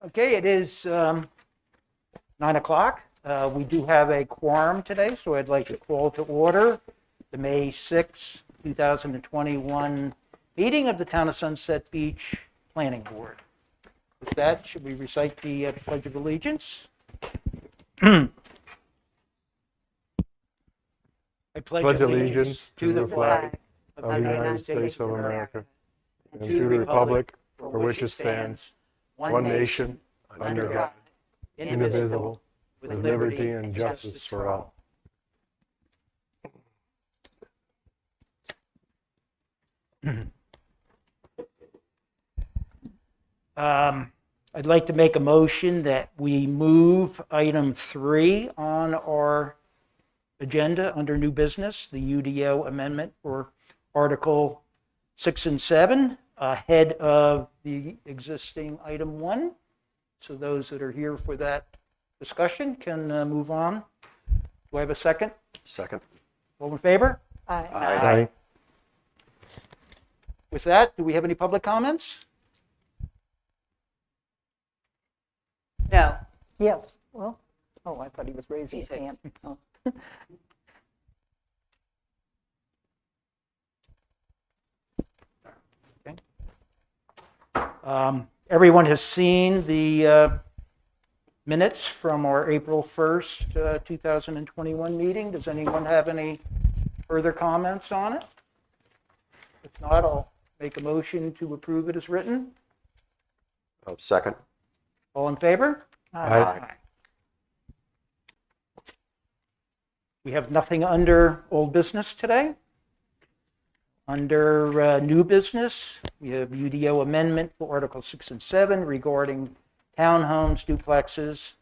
Okay, it is 9 o'clock. We do have a quorum today, so I'd like to call to order the May 6, 2021 meeting of the Town of Sunset Beach Planning Board. With that, should we recite the Pledge of Allegiance? I Pledge allegiance to the flag of the United States of America and to the republic for which it stands, one nation, under God, indivisible, with liberty and justice for all. I'd like to make a motion that we move item 3 on our agenda under new business, the UDO amendment for Article 6 and 7, ahead of the existing item 1. So those that are here for that discussion can move on. Do I have a second? Second. All in favor? Aye. Aye. With that, do we have any public comments? No. Yes, well, oh, I thought he was raising his He said- hand. Oh. Everyone has seen the minutes from our April 1st, 2021 meeting. Does anyone have any further comments on it? If not, I'll make a motion to approve it as written. Second. All in favor? Aye. We have nothing under old business today. Under new business, we have UDO amendment for Article 6 and 7 regarding townhomes, duplexes.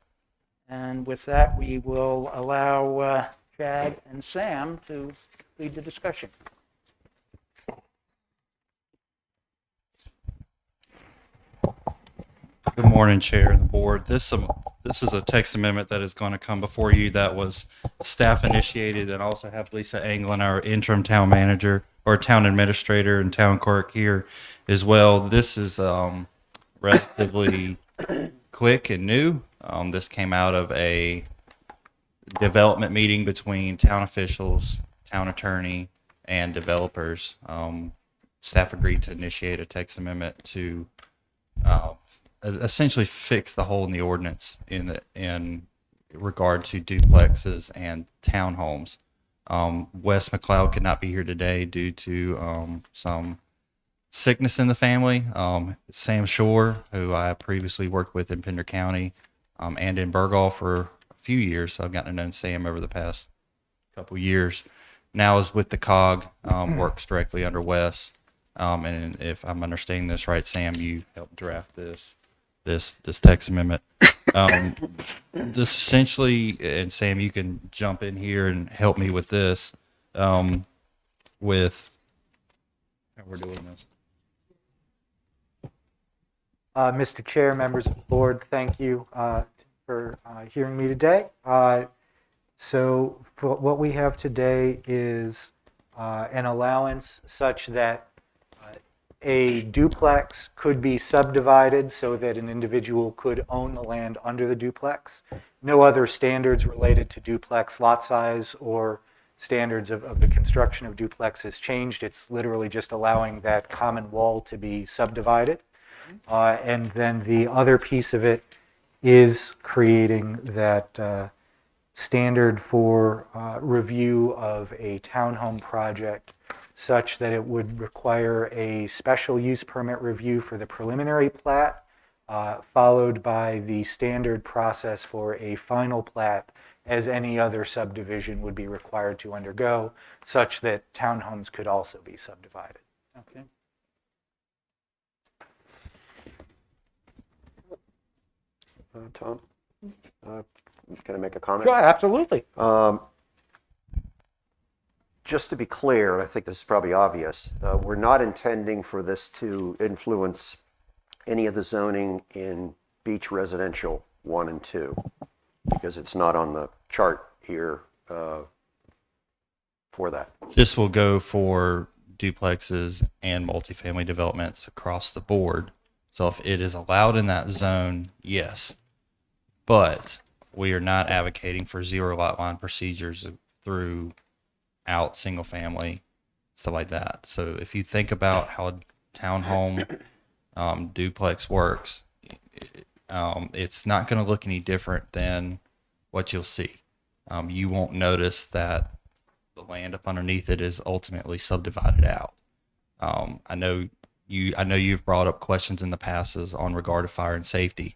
And with that, we will allow Chad and Sam to lead the discussion. Good morning, Chair and the Board. This is a text amendment that is going to come before you that was staff initiated, and also have Lisa Anglin, our interim town manager or town administrator and town clerk here as well. This is relatively quick and new. This came out of a development meeting between town officials, town attorney, and developers. Staff agreed to initiate a text amendment to essentially fix the hole in the ordinance in regard to duplexes and townhomes. Wes McLeod could not be here today due to some sickness in the family. Sam Shore, who I previously worked with in Pender County and in Burgall for a few years, so I've gotten to know Sam over the past couple years, now is with the COG, works directly under Wes. And if I'm understanding this right, Sam, you helped draft this text amendment. This essentially, and Sam, you can jump in here and help me with this, with how we're doing this. Mr. Chair, members of the board, thank you for hearing me today. So for what we have today is an allowance such that a duplex could be subdivided so that an individual could own the land under the duplex. No other standards related to duplex lot size or standards of the construction of duplex has changed. It's literally just allowing that common wall to be subdivided. And then the other piece of it is creating that standard for review of a townhome project such that it would require a special use permit review for the preliminary plat, followed by the standard process for a final plat, as any other subdivision would be required to undergo, such that townhomes could also be subdivided. Okay. Tom, can I make a comment? Sure, absolutely. Just to be clear, I think this is probably obvious, we're not intending for this to influence any of the zoning in beach residential 1 and 2, because it's not on the chart here for that. This will go for duplexes and multifamily developments across the board. So if it is allowed in that zone, yes. But we are not advocating for zero lot line procedures throughout single family, stuff like that. So if you think about how a townhome duplex works, it's not going to look any different than what you'll see. You won't notice that the land up underneath it is ultimately subdivided out. I know you've brought up questions in the past on regard to fire and safety,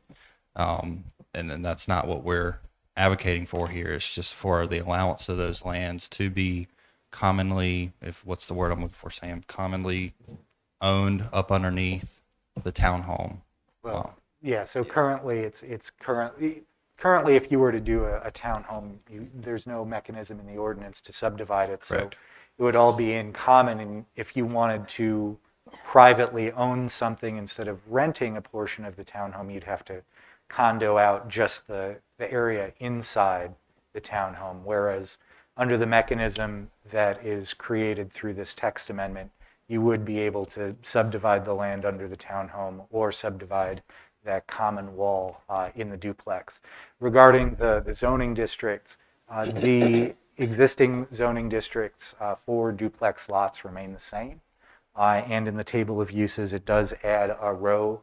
and that's not what we're advocating for here. It's just for the allowance of those lands to be commonly, what's the word I'm looking for, Sam? Commonly owned up underneath the townhome. Well, yeah, so currently, it's currently, if you were to do a townhome, there's no mechanism in the ordinance to subdivide it. So Correct. it would all be in common, and if you wanted to privately own something instead of renting a portion of the townhome, you'd have to condo out just the area inside the townhome, whereas under the mechanism that is created through this text amendment, you would be able to subdivide the land under the townhome or subdivide that common wall in the duplex. Regarding the zoning districts, the existing zoning districts for duplex lots remain the same. And in the table of uses, it does add a row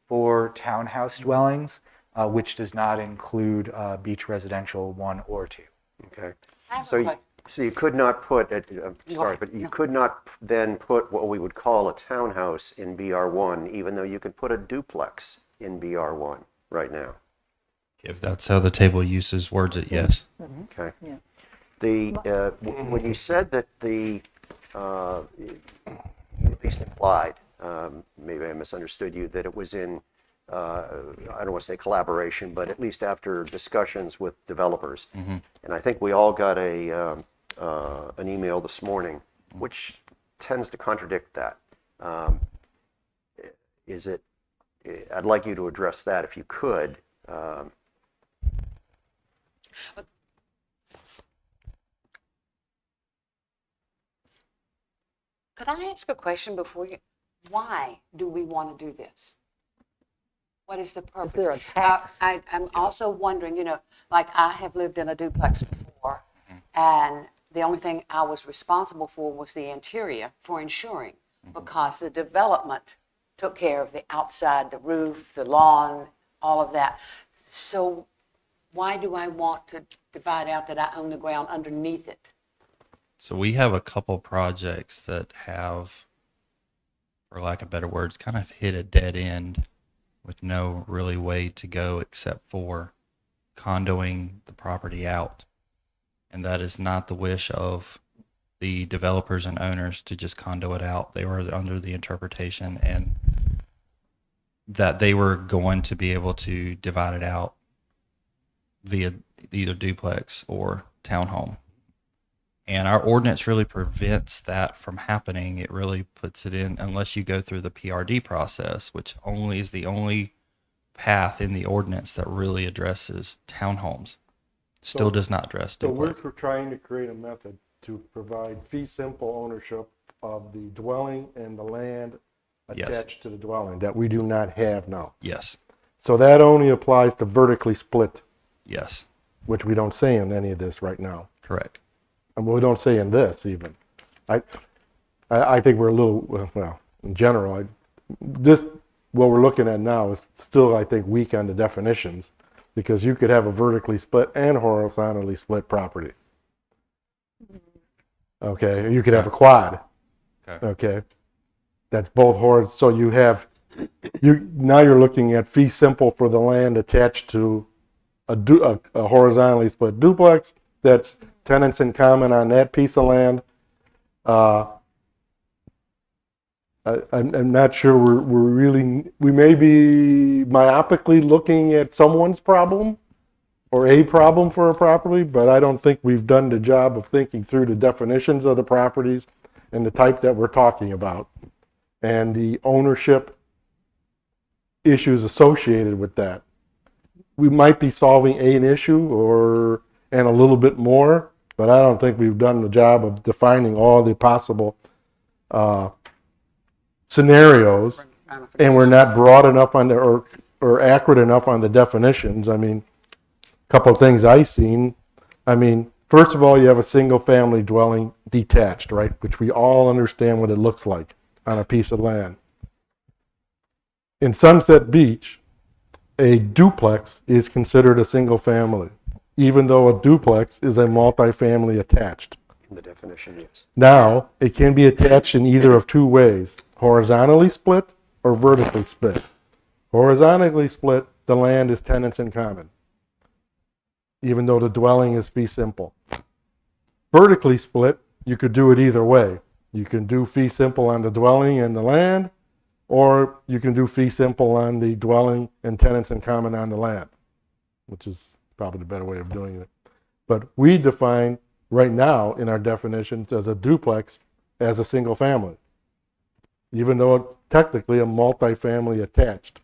for townhouse dwellings, which does not include beach residential 1 or 2. Okay. I have a So, que- so you could not put, I'm sorry, but you could not then put what we would call a townhouse in BR1, even though you could put a duplex in BR1 right now. If that's how the table of uses words it, yes. Okay. Yeah. When you said that you at least implied, maybe I misunderstood you, that it was in, I don't want to say collaboration, but at least after discussions with developers. And I think we all got an email this morning, which tends to contradict that. I'd like you to address that if you could. Could I ask a question before you? Why do we want to do this? What is the purpose? there a tax? I'm also wondering, like I have lived in a duplex before, and the only thing I was responsible for was the interior for insuring, because the development took care of the outside, the roof, the lawn, all of that. So why do I want to divide out that I own the ground underneath it? So we have a couple projects that have, for lack of better words, kind of hit a dead end with no really way to go except for condoing the property out. And that is not the wish of the developers and owners to just condo it out. They were under the interpretation and that they were going to be able to divide it out via either duplex or townhome. And our ordinance really prevents that from happening. It really puts it in, unless you go through the PRD process, which only is the only path in the ordinance that really addresses townhomes. Still does not address So we're duplex. trying to create a method to provide fee simple ownership of the dwelling and the land Yes. attached to the dwelling that we do not have now. Yes, So that only applies to vertically split, yes, which we don't say in any of this right now. correct. And we don't say in this even. I think we're a little, well, in general, what we're looking at now is still, I think, weak on the definitions, because you could have a vertically split and horizontally split property. Okay, you could have a quad. Okay, that's both horizontal. So you have, now you're looking at fee simple for the land attached to a horizontally split duplex. That's tenants in common on that piece of land. I'm not sure we may be myopically looking at someone's problem or a problem for a property, but I don't think we've done the job of thinking through the definitions of the properties and the type that we're talking about and the ownership issues associated with that. We might be solving an issue and a little bit more, but I don't think we've done the job of defining all the possible scenarios and we're not broad enough on the, or accurate enough on the definitions. I mean, a couple of things I seen. I mean, first of all, you have a single family dwelling detached, right? Which we all understand what it looks like on a piece of land. In Sunset Beach, a duplex is considered a single family, even though a duplex is a multifamily attached. In the definition, yes. Now, it can be attached in either of two ways, horizontally split or vertically split. Horizontally split, the land is tenants in common, even though the dwelling is fee simple. Vertically split, you could do it either way. You can do fee simple on the dwelling and the land, or you can do fee simple on the dwelling and tenants in common on the land, which is probably the better way of doing it. But we define right now in our definitions as a duplex as a single family, even though it's technically a multifamily attached.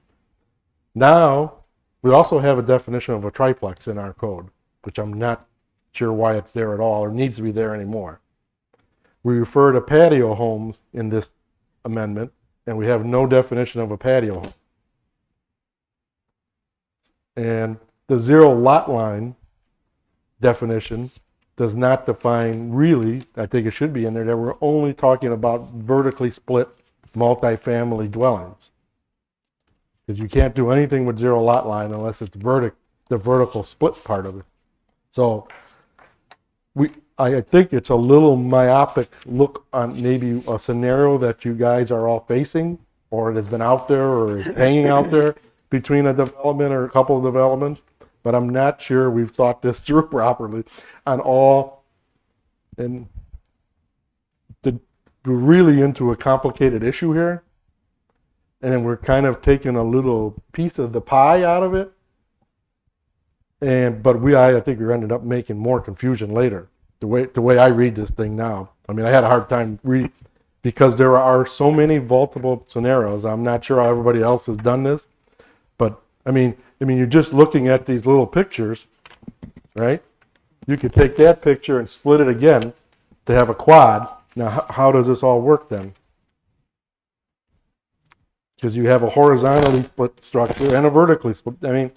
Now, we also have a definition of a triplex in our code, which I'm not sure why it's there at all or needs to be there anymore. We refer to patio homes in this amendment, and we have no definition of a patio home. And the zero lot line definition does not define really, I think it should be in there, that we're only talking about vertically split multifamily dwellings. Because you can't do anything with zero lot line unless it's the vertical split part of it. So I think it's a little myopic look on maybe a scenario that you guys are all facing, or it has been out there or is hanging out there between a development or a couple of developments, but I'm not sure we've thought this through properly on all, and we're really into a complicated issue here, and then we're kind of taking a little piece of the pie out of it, but I think we ended up making more confusion later. The way I read this thing now, I mean, I had a hard time reading because there are so many multiple scenarios. I'm not sure how everybody else has done this, but I mean, you're just looking at these little pictures, right? You could take that picture and split it again to have a quad. Now, how does this all work then? Because you have a horizontally split structure and a vertically split. I mean,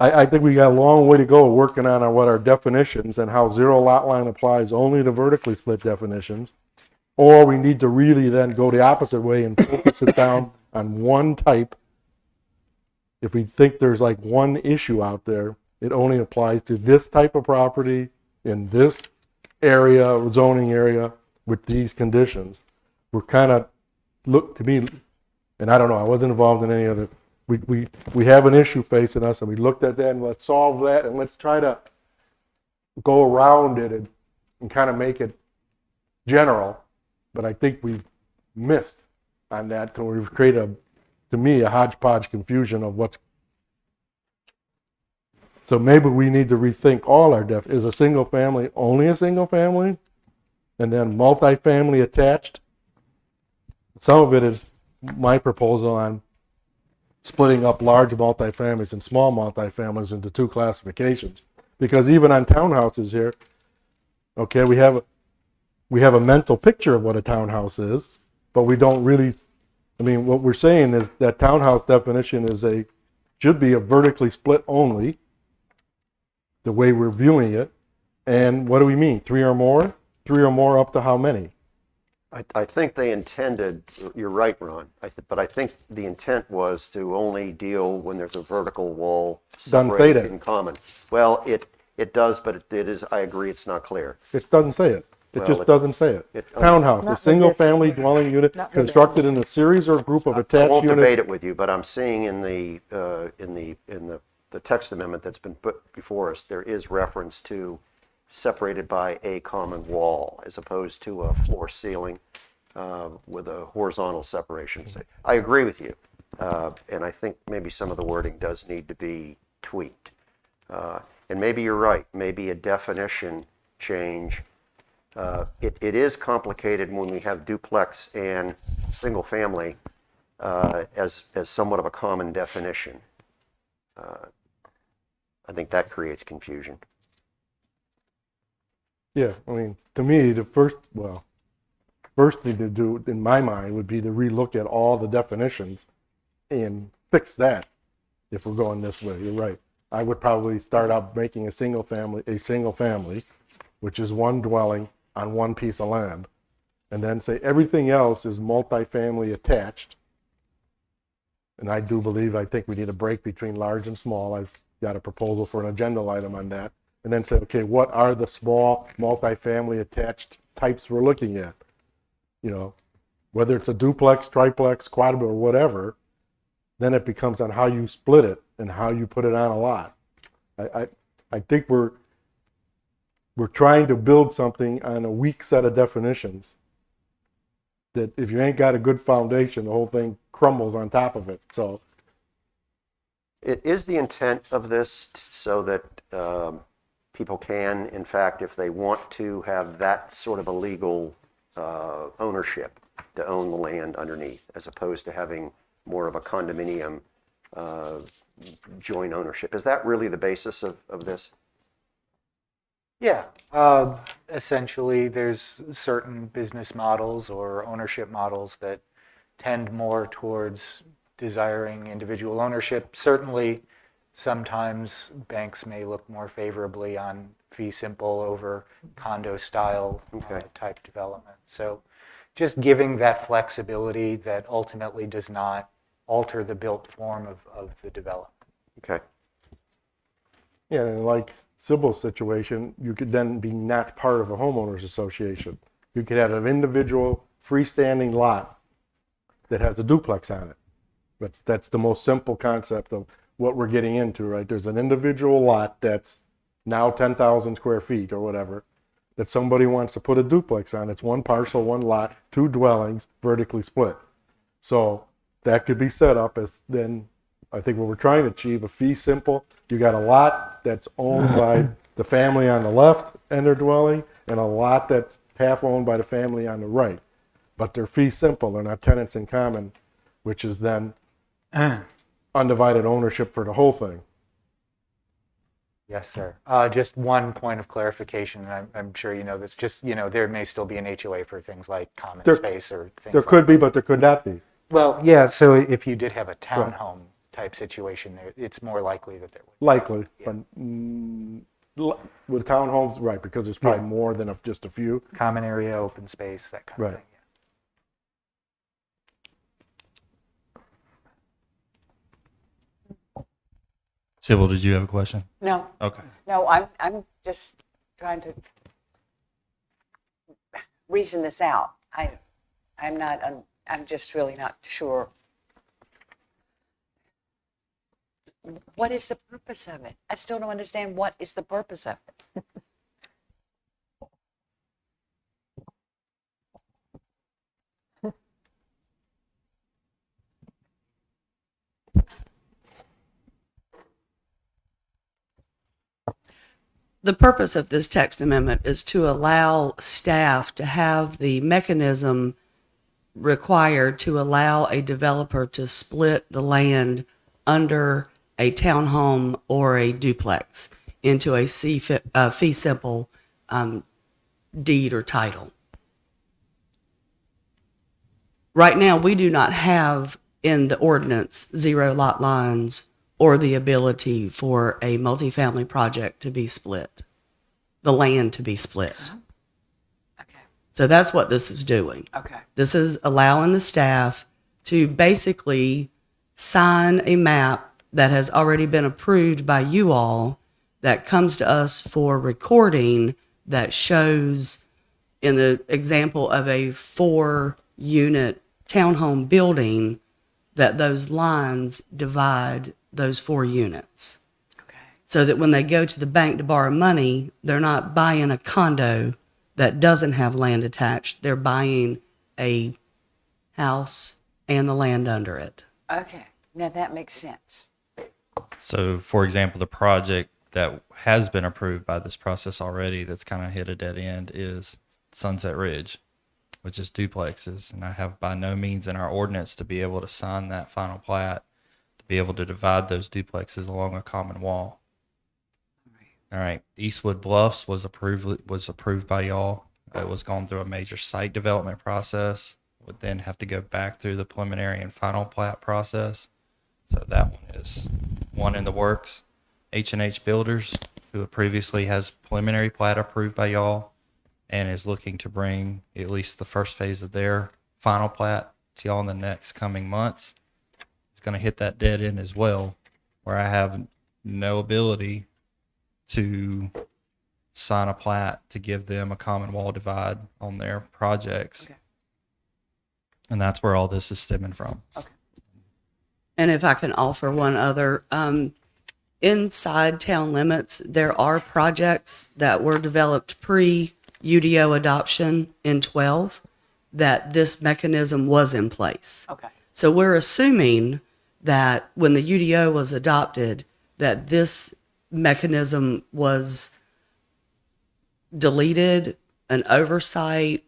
I think we got a long way to go working on what our definitions and how zero lot line applies only to vertically split definitions. Or we need to really then go the opposite way and focus it down on one type. If we think there's like one issue out there, it only applies to this type of property in this area, zoning area, with these conditions. We're kind of, look to me, and I don't know, I wasn't involved in any other. We have an issue facing us, and we looked at that, and let's solve that, and let's try to go around it and kind of make it general. But I think we've missed on that, so we've created, to me, a hodgepodge confusion of what's. So maybe we need to rethink all our is a single family only a single family, and then multifamily attached. Some of it is my proposal on splitting up large multifamilies and small multifamilies into two classifications. Because even on townhouses here, okay, we have a mental picture of what a townhouse is, but we don't really, I mean, what we're saying is that townhouse definition should be a vertically split only, the way we're viewing it. And what do we mean? 3 or more? 3 or more up to how many? I think they intended, you're right, Ron, but I think the intent was to only deal when there's a vertical wall Doesn't say separated that. in common. Well, it does, but it is, I agree, it's not clear. It doesn't say it. It Well, just doesn't say it. Townhouse, a Not single-family dwelling unit Not with constructed in a series or group of I attached won't units. debate it with you, but I'm seeing in the text amendment that's been put before us, there is reference to separated by a common wall as opposed to a floor ceiling with a horizontal separation. So I agree with you, and I think maybe some of the wording does need to be tweaked. And maybe you're right, maybe a definition change. It is complicated when we have duplex and single family as somewhat of a common definition. I think that creates confusion. Yeah, I mean, to me, first thing to do, in my mind, would be to relook at all the definitions and fix that if we're going this way. You're right. I would probably start out making a single family, which is one dwelling on one piece of land, and then say everything else is multifamily attached. And I think we need a break between large and small. I've got a proposal for an agenda item on that. And then say, okay, what are the small multifamily attached types we're looking at? You know, whether it's a duplex, triplex, quadplex, or whatever, then it becomes on how you split it and how you put it on a lot. I think we're trying to build something on a weak set of definitions that if you ain't got a good foundation, the whole thing crumbles on top of it. So It is the intent of this so that people can, in fact, if they want to have that sort of a legal ownership, to own the land underneath, as opposed to having more of a condominium joint ownership. Is that really the basis of this? Yeah, essentially, there's certain business models or ownership models that tend more towards desiring individual ownership. Certainly, sometimes banks may look more favorably on fee simple over condo style type development. So just giving that flexibility that ultimately does not alter the built form of the development. Okay. yeah, and like Sybil's situation, you could then be not part of a homeowners association. You could have an individual freestanding lot that has a duplex on it. That's the most simple concept of what we're getting into, right? There's an individual lot that's now 10,000 square feet or whatever that somebody wants to put a duplex on. It's one parcel, one lot, two dwellings, vertically split. So that could be set up as then, I think what we're trying to achieve, a fee simple. You got a lot that's owned by the family on the left and their dwelling, and a lot that's half owned by the family on the right. But they're fee simple, they're not tenants in common, which is then undivided ownership for the whole thing. Yes, sir. Just one point of clarification, and I'm sure you know this, just, there may still be an HOA for things like common space or things There like could be, but there could not be. Well, yeah, so if you did have a townhome type situation there, it's more likely that there would. Likely, Yeah. but with townhomes, right, because there's probably more than just a few. Common area, open space, that kind of Right. thing. Sybil, did you have a question? No, Okay. no, I'm just trying to reason this out. I'm just really not sure. What is the purpose of it? I still don't understand what is the purpose of it. The purpose of this text amendment is to allow staff to have the mechanism required to allow a developer to split the land under a townhome or a duplex into a fee simple deed or title. Right now, we do not have in the ordinance 0 lot lines or the ability for a multifamily project to be split, the land to be split. Okay, So that's what this is doing. okay, This is allowing the staff to basically sign a map that has already been approved by you all that comes to us for recording that shows, in the example of a 4-unit townhome building, that those lines divide those 4 units. okay. So that when they go to the bank to borrow money, they're not buying a condo that doesn't have land attached. They're buying a house and the land under it. Okay, now that makes sense. So, for example, the project that has been approved by this process already that's kind of hit a dead end is Sunset Ridge, which is duplexes. And I have by no means in our ordinance to be able to sign that final plat, to be able to divide those duplexes along a common wall. All right. Eastwood Bluffs was approved by y'all. It was going through a major site development process, would then have to go back through the preliminary and final plat process. So that one is one in the works. H&H Builders, who previously has preliminary plat approved by y'all and is looking to bring at least the first phase of their final plat to y'all in the next coming months. It's going to hit that dead end as well, where I have no ability to sign a plat to give them a common wall divide on their projects. Okay. And that's where all this is stemming from. And if I can offer one other, inside town limits, there are projects that were developed pre-UDO adoption in 12 that this mechanism was in place. Okay. So we're assuming that when the UDO was adopted, that this mechanism was deleted, an oversight.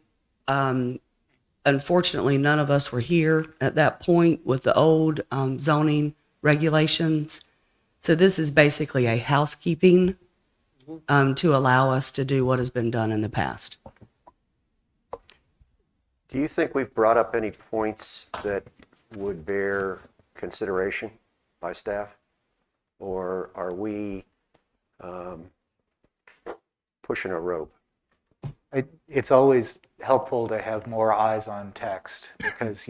Unfortunately, none of us were here at that point with the old zoning regulations. So this is basically a housekeeping to allow us to do what has been done in the past. Do you think we've brought up any points that would bear consideration by staff? Or are we pushing a rope? It's always helpful to have more eyes on text because,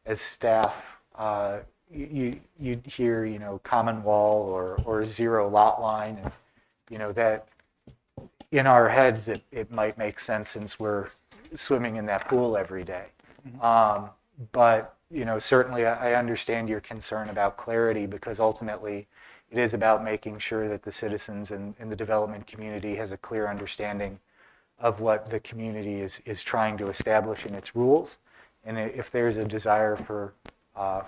as staff, you hear, common wall or zero lot line, and, that in our heads, it might make sense since we're swimming in that pool every day. But, certainly I understand your concern about clarity because ultimately it is about making sure that the citizens in the development community has a clear understanding of what the community is trying to establish in its rules. And if there's a desire for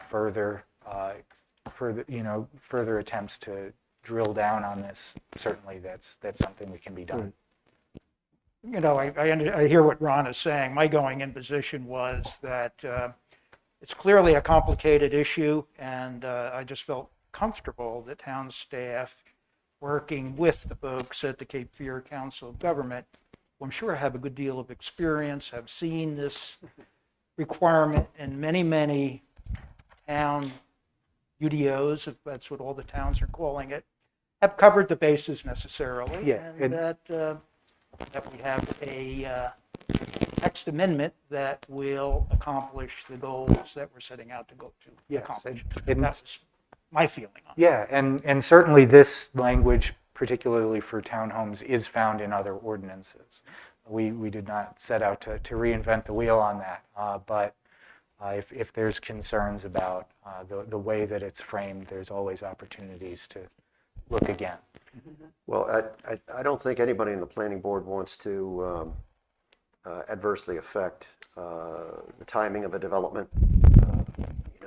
further attempts to drill down on this, certainly that's something that can be done. I hear what Ron is saying. My going in position was that it's clearly a complicated issue, and I just felt comfortable that town staff working with the folks at the Cape Fear Council of Government, who I'm sure have a good deal of experience, have seen this requirement in many, many town UDOs, if that's what all the towns are calling it, have covered the bases necessarily. Yeah, and that we have a text amendment that will accomplish the goals that we're setting out to Yes, accomplish. and That's my feeling on it. Yeah, and certainly this language, particularly for townhomes, is found in other ordinances. We did not set out to reinvent the wheel on that, but if there's concerns about the way that it's framed, there's always opportunities to look again. Well, I don't think anybody in the planning board wants to adversely affect the timing of a development.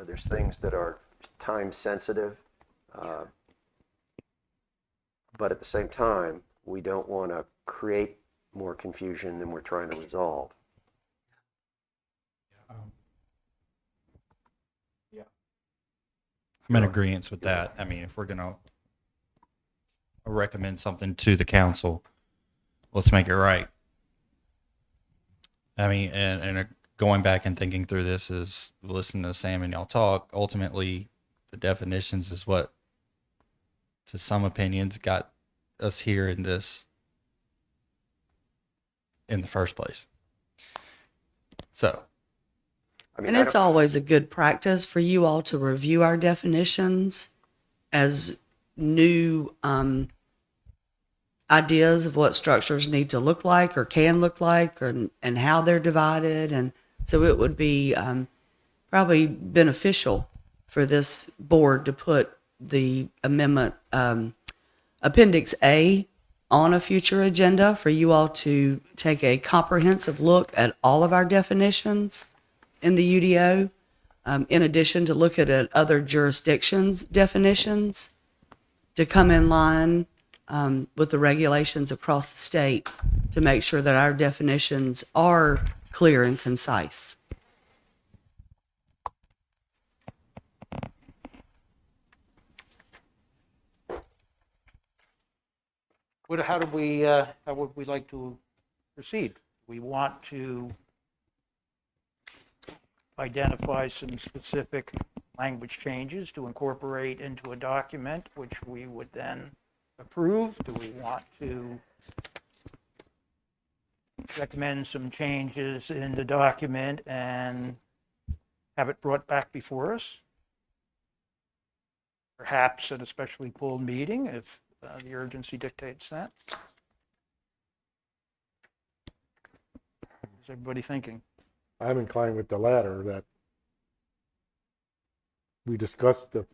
There's things that are time sensitive, but at the same time, we don't want to create more confusion than we're trying to resolve. I'm in agreement with that. I mean, if we're going to recommend something to the council, let's make it right. I mean, and going back and thinking through this is listening to Sam and y'all talk, ultimately the definitions is what, to some opinions, got us here in this in the first place. So, And it's always a good practice for you all to review our definitions as new ideas of what structures need to look like or can look like and how they're divided. And so it would be probably beneficial for this board to put the amendment Appendix A on a future agenda for you all to take a comprehensive look at all of our definitions in the UDO, in addition to look at other jurisdictions' definitions to come in line with the regulations across the state to make sure that our definitions are clear and concise. How would we like to proceed? We want to identify some specific language changes to incorporate into a document, which we would then approve. Do we want to recommend some changes in the document and have it brought back before us? Perhaps at a specially pulled meeting if the urgency dictates that. What's everybody thinking? I'm inclined with the latter, that we discussed the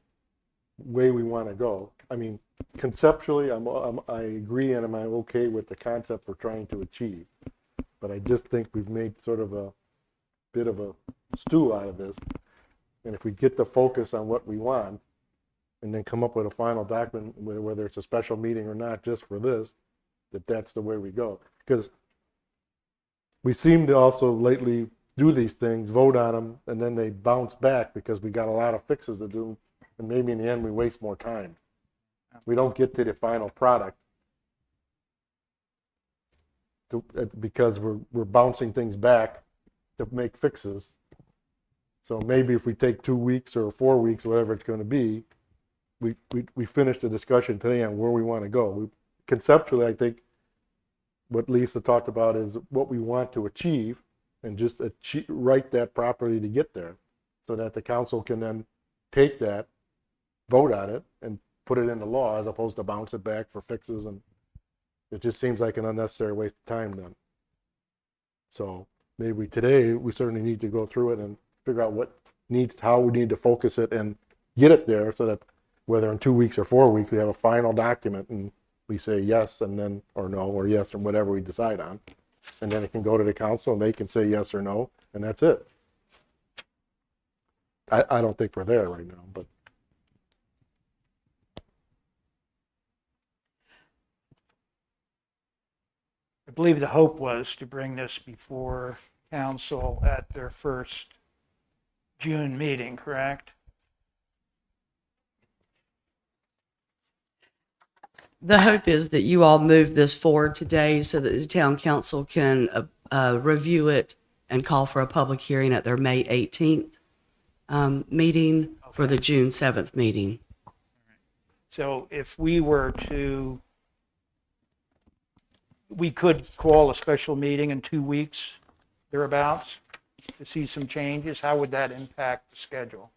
way we want to go. I mean, conceptually, I agree and I'm okay with the concept we're trying to achieve. But I just think we've made sort of a bit of a stew out of this. And if we get the focus on what we want and then come up with a final document, whether it's a special meeting or not, just for this, that's the way we go. Because we seem to also lately do these things, vote on them, and then they bounce back because we got a lot of fixes to do, and maybe in the end we waste more time. We don't get to the final product because we're bouncing things back to make fixes. So maybe if we take 2 weeks or 4 weeks, whatever it's going to be, we finish the discussion today on where we want to go. Conceptually, I think what Lisa talked about is what we want to achieve, and just write that properly to get there, so that the council can then take that, vote on it, and put it into law, as opposed to bounce it back for fixes. And it just seems like an unnecessary waste of time then. So maybe today we certainly need to go through it and figure out how we need to focus it and get it there, so that whether in 2 weeks or 4 weeks we have a final document and we say yes and then, or no, or yes, or whatever we decide on. And then it can go to the council and they can say yes or no, and that's it. I don't think we're there right now, but. I believe the hope was to bring this before council at their first June meeting, correct? The hope is that you all move this forward today so that the town council can review it and call for a public hearing at their May 18th meeting for the June 7th meeting. So if we could call a special meeting in 2 weeks, thereabouts, to see some changes. How would that impact the schedule?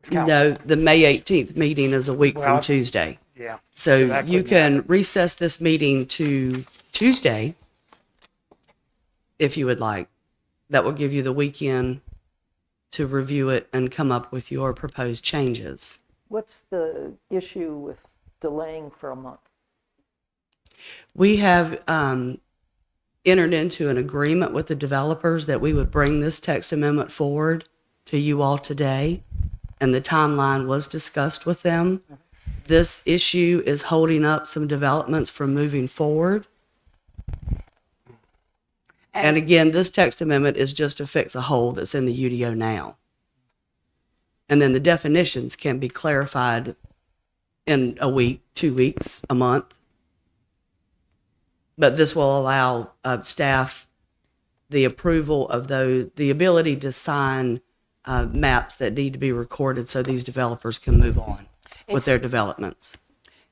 No, the May 18th meeting is a week Well, from Tuesday. Yeah. So that you couldn't can recess this meeting to Tuesday if you would like. That will give you the weekend to review it and come up with your proposed changes. What's the issue with delaying for a month? We have entered into an agreement with the developers that we would bring this text amendment forward to you all today, and the timeline was discussed with them. This issue is holding up some developments from moving forward. And again, this text amendment is just to fix a hole that's in the UDO now. And then the definitions can be clarified in a week, 2 weeks, a month. But this will allow staff the approval of those, the ability to sign maps that need to be recorded so these developers can move on with their developments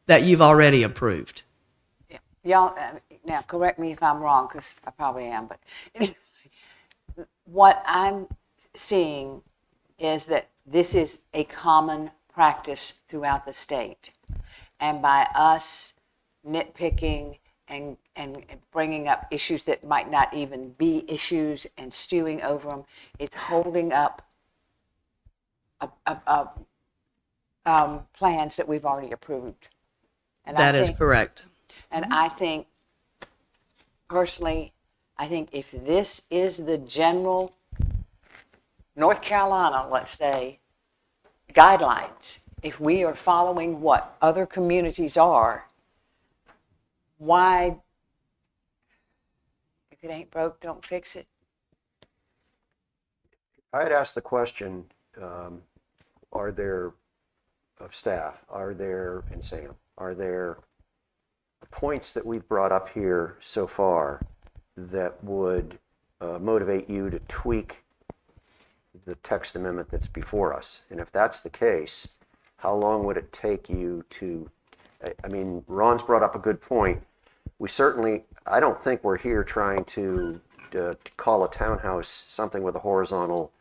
that you've already approved. Y'all, now correct me if I'm wrong, because I probably am, but anyway, what I'm seeing is that this is a common practice throughout the state. And by us nitpicking and bringing up issues that might not even be issues and stewing over them, it's holding up plans that we've already approved. And That is correct. And I think, personally, I think if this is the general North Carolina, let's say, guidelines, if we are following what other communities are, why, if it ain't broke, don't fix it? I had asked the question, are there, of staff, and Sam, are there points that we've brought up here so far that would motivate you to tweak the text amendment that's before us? And if that's the case, how long would it take you to, I mean, Ron's brought up a good point. We certainly, I don't think we're here trying to call a townhouse something with a horizontal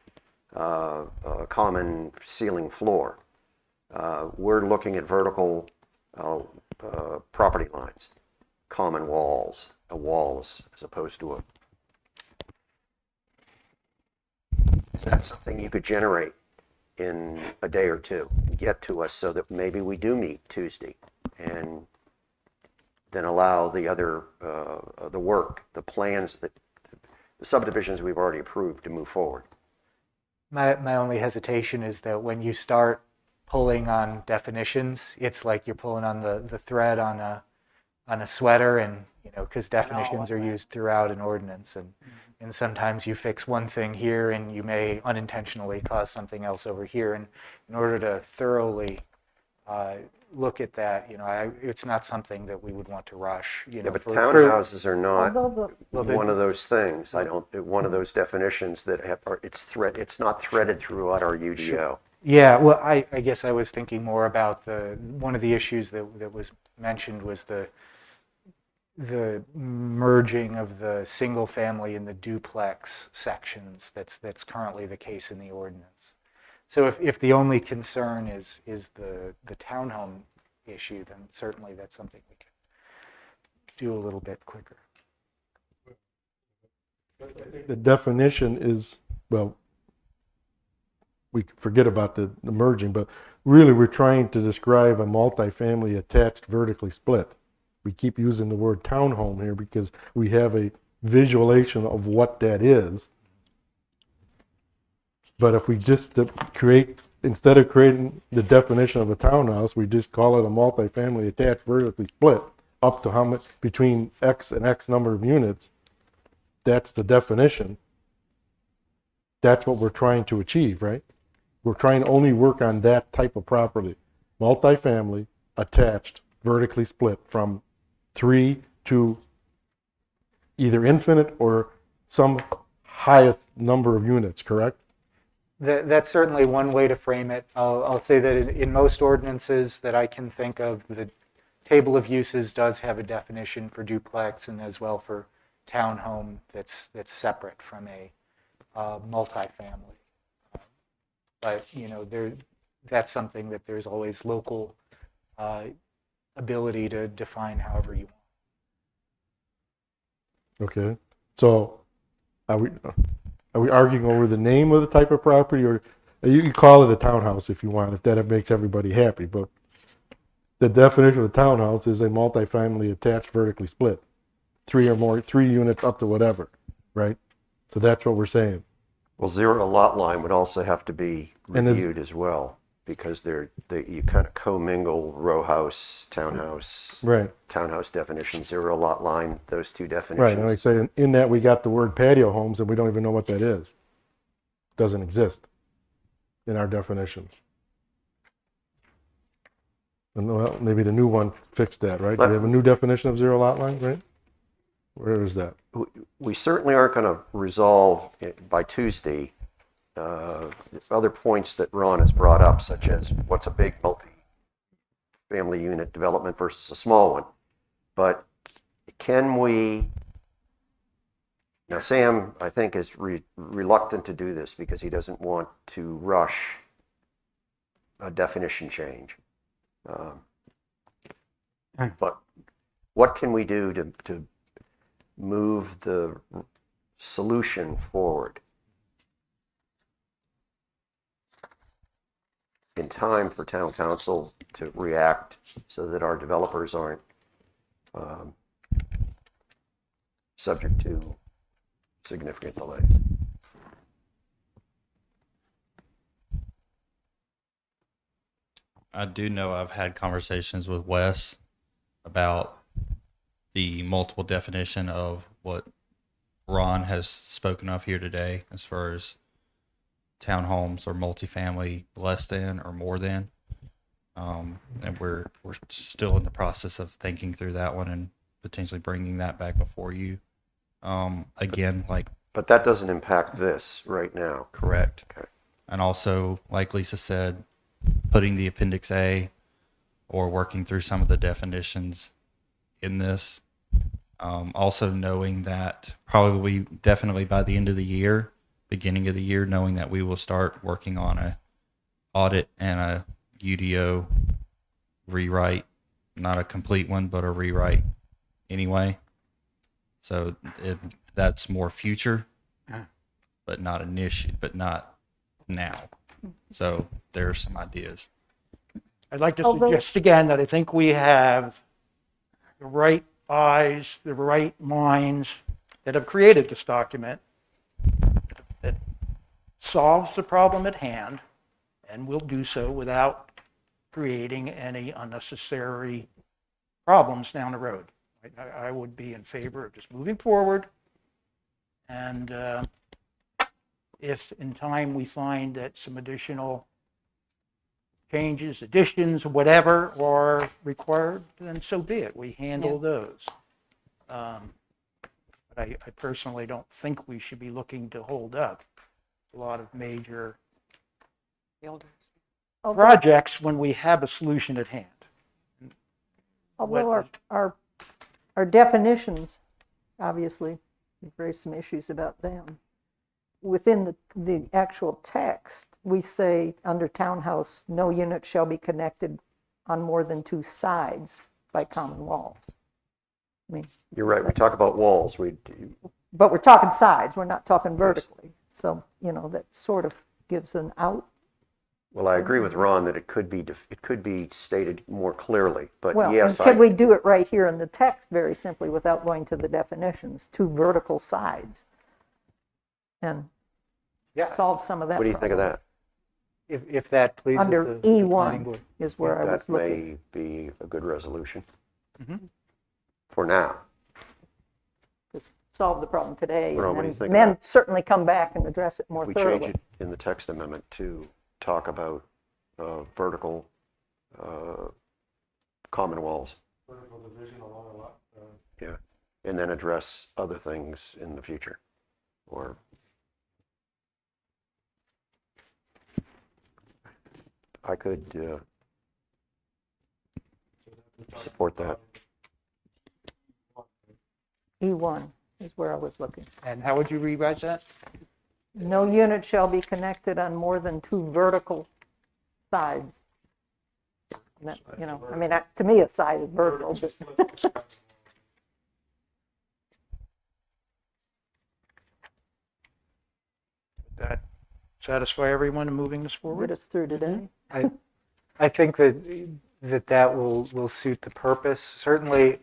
common ceiling floor. We're looking at vertical property lines, common walls, as opposed to a. Is that something you could generate in a day or two and get to us so that maybe we do meet Tuesday and then allow the other, the work, the plans, the subdivisions we've already approved to move forward? My only hesitation is that when you start pulling on definitions, it's like you're pulling on the thread on a sweater, and because definitions are used throughout an ordinance, and sometimes you fix one thing here and you may unintentionally cause something else over here. And in order to thoroughly look at that, it's not something that we would want to rush. Yeah, but townhouses are not Although one of those things. One of those definitions that it's not threaded throughout our UDO. Yeah, well, I guess I was thinking more about one of the issues that was mentioned was the merging of the single family and the duplex sections. That's currently the case in the ordinance. So if the only concern is the townhome issue, then certainly that's something we can do a little bit quicker. The definition is, well, we forget about the merging, but really we're trying to describe a multifamily attached vertically split. We keep using the word townhome here because we have a visualization of what that is. But if we just instead of creating the definition of a townhouse, we just call it a multifamily attached vertically split up to how much, between X and X number of units, that's the definition. That's what we're trying to achieve, right? We're trying to only work on that type of property. Multifamily, attached, vertically split from 3 to either infinite or some highest number of units, correct? That's certainly one way to frame it. I'll say that in most ordinances that I can think of, the table of uses does have a definition for duplex and as well for townhome that's separate from a multifamily. But that's something that there's always local ability to define however you want. Okay, so are we arguing over the name of the type of property, or you can call it a townhouse if you want, if that makes everybody happy, but the definition of a townhouse is a multifamily attached vertically split, 3 units up to whatever, right? So that's what we're saying. Well, zero lot line would also have to be reviewed as well, because you kind of commingle row house, townhouse, Right. townhouse definition, zero lot line, those two definitions. Right, and like I say, in that we got the word patio homes, and we don't even know what that is. Doesn't exist in our definitions. And well, maybe the new one fixed that, right? Do we have a new definition of zero lot line, right? Where is that? We certainly aren't going to resolve it by Tuesday other points that Ron has brought up, such as what's a big multi-family unit development versus a small one. But can we, now Sam, I think, is reluctant to do this because he doesn't want to rush a definition change. But what can we do to move the solution forward in time for town council to react so that our developers aren't subject to significant delays? I do know I've had conversations with Wes about the multiple definition of what Ron has spoken of here today as far as townhomes or multifamily less than or more than. And we're still in the process of thinking through that one and potentially bringing that back before you Again, like But that doesn't impact this right now. correct. Okay. And also, like Lisa said, putting the Appendix A or working through some of the definitions in this. Also knowing that probably definitely by the end of the year, beginning of the year, knowing that we will start working on a audit and a UDO rewrite, not a complete one, but a rewrite anyway. So that's more future, but not an issue, but not now. So there are some ideas. I'd like to Although- suggest again that I think we have the right eyes, the right minds that have created this document that solves the problem at hand and will do so without creating any unnecessary problems down the road. I would be in favor of just moving forward. And if in time we find that some additional changes, additions, whatever are required, then so be it. We handle those. But I personally don't think we should be looking to hold up a lot of major Builders. Although projects when we have a solution at hand. although our definitions, obviously, we've raised some issues about them. Within the actual text, we say under townhouse, no unit shall be connected on more than 2 sides by common walls. I mean, You're right. We talk about walls. but we're talking sides, we're not talking vertically. So, that sort of gives an out. Well, I agree with Ron that it could be stated more clearly, but Well, yes, and could we do it right here in the text very simply without going to the definitions, 2 vertical sides? And Yeah. solve some of that what do you think of problem. that? If that pleases Under the planning E1 board. is where I was That looking. may be a good resolution Mhm. for now. Solve the problem today, Ron, what do you and think then, of that? certainly come back and address it more If we change thoroughly. it in the text amendment to talk about vertical common walls. Yeah, and then address other things in the future, or I could support that. E1 is where I was looking. And how would you rewrite that? No unit shall be connected on more than 2 vertical sides. And that, I mean, to me, a side is vertical, but That satisfy everyone in moving this get forward? us through today. I think that will suit the purpose. Certainly,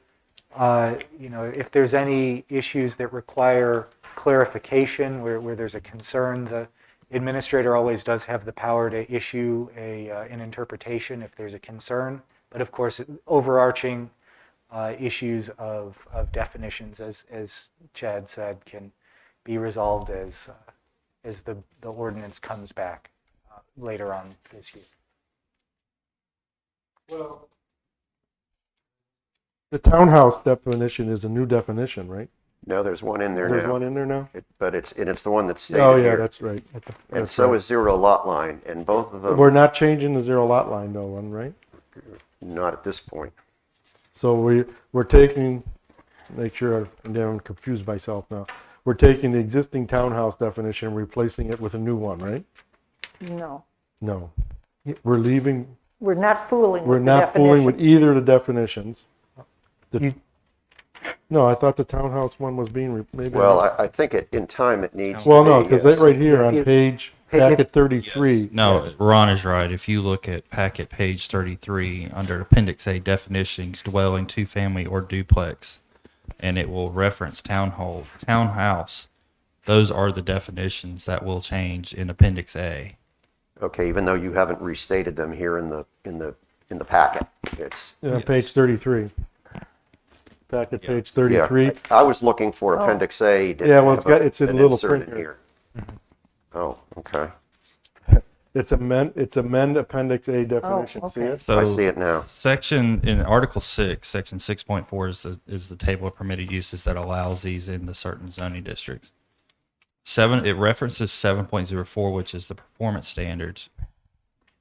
if there's any issues that require clarification where there's a concern, the administrator always does have the power to issue an interpretation if there's a concern. But of course, overarching issues of definitions, as Chad said, can be resolved as the ordinance comes back later on this year. Well, the townhouse definition is a new definition, right? No, there's one in there There's now. one in there now? But it's the one that's stated Oh, yeah, here. that's right. And That's so right. is zero lot line, and both of them, We're not changing the zero lot line though, one, right? not at this point. So we're taking, make sure I don't confuse myself now. We're taking the existing townhouse definition, and replacing it with a new one, right? No, No. We're leaving, we're not fooling we're with the not fooling with definition. either of the definitions. You- No, I thought the townhouse one was being, maybe. Well, I think in time it needs to Well, no, be, because yes. that right here on If- page, if- packet 33. No, Ron is right. If you look at packet page 33 under Appendix A definitions, dwelling, 2-family, or duplex, and it will reference townhouse. Those are the definitions that will change in Appendix A. Okay, even though you haven't restated them here in the packet, it's, Yeah, page 33. Packet page yeah. 33. I was looking for Appendix A. to Yeah, well, have it's in an little insert print in here. Oh, okay. It's amend Appendix A definition. See okay. it? So I see it now. Section in Article 6, Section 6.4 is the table of permitted uses that allows these into certain zoning districts. It references 7.04, which is the performance standards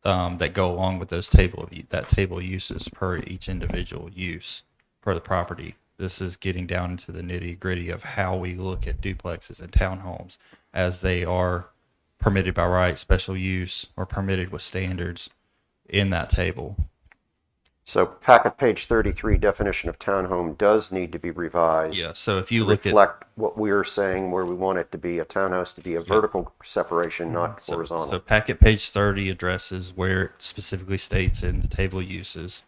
that go along with that table of uses per each individual use per the property. This is getting down into the nitty gritty of how we look at duplexes and townhomes as they are permitted by right, special use, or permitted with standards in that table. So packet page 33 definition of townhome does need to be revised. Yeah, so if you to look at reflect what we're saying, where we want it to be a townhouse to be a vertical separation, not so horizontal. packet page 30 addresses where it specifically states in the table of uses.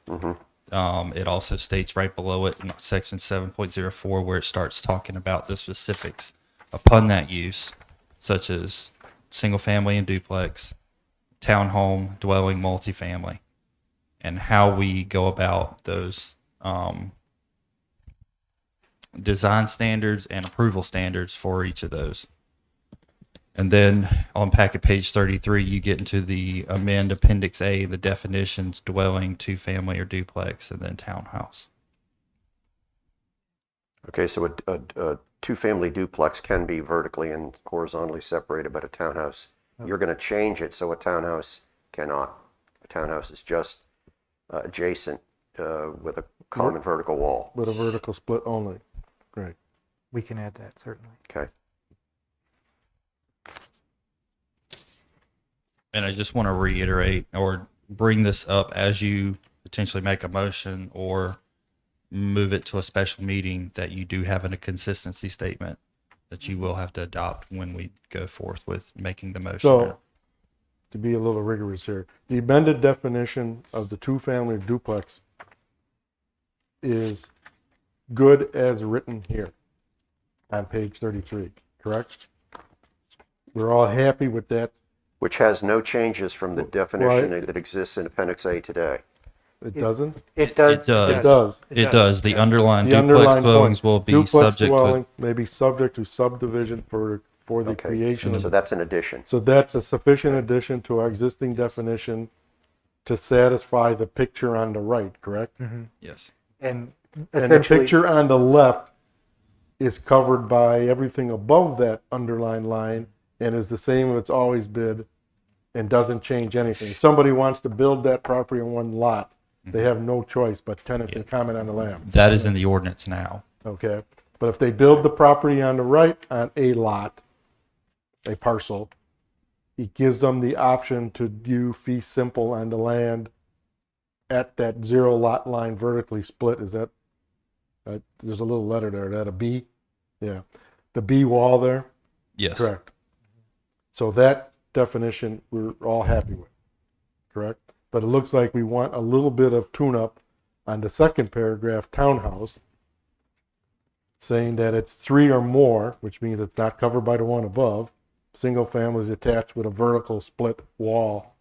It also states right below it in section 7.04 where it starts talking about the specifics upon that use, such as single family and duplex, townhome, dwelling, multifamily, and how we go about those design standards and approval standards for each of those. And then on packet page 33, you get into the amend Appendix A, the definitions, dwelling, two-family or duplex, and then townhouse. Okay, so a two-family duplex can be vertically and horizontally separated, but a townhouse, you're going to change it so a townhouse cannot. A townhouse is just adjacent with a common vertical wall. With a vertical split only. Right. We can add that, certainly. Okay. And I just want to reiterate or bring this up as you potentially make a motion or move it to a special meeting that you do have a consistency statement that you will have to adopt when we go forth with making the motion. So, to be a little rigorous here, the amended definition of the two-family duplex is good as written here on page 33, correct? We're all happy with that. Which has no changes from the definition that exists in Appendix A today. It doesn't? It does. It does. It does. It does. The underlying The duplex underlying dwellings point, will be duplex subject dwelling to. may be subject to subdivision for the Okay, creation of. so that's an addition. So that's a sufficient addition to our existing definition to satisfy the picture on the right, correct? Yes. And And the essentially, picture on the left is covered by everything above that underlined line and is the same as it's always been and doesn't change anything. If somebody wants to build that property on one lot, they have no choice but tenants in common on the land, That is in the ordinance now. okay? But if they build the property on the right on a lot, a parcel, it gives them the option to do fee simple on the land at that 0 lot line vertically split. Is that, there's a little letter there, that a B? Yeah, the B wall there, Yes. correct. So that definition, we're all happy with, correct? But it looks like we want a little bit of tune-up on the second paragraph, townhouse, saying that it's 3 or more, which means it's not covered by the one above. Single families attached with a vertical split wall,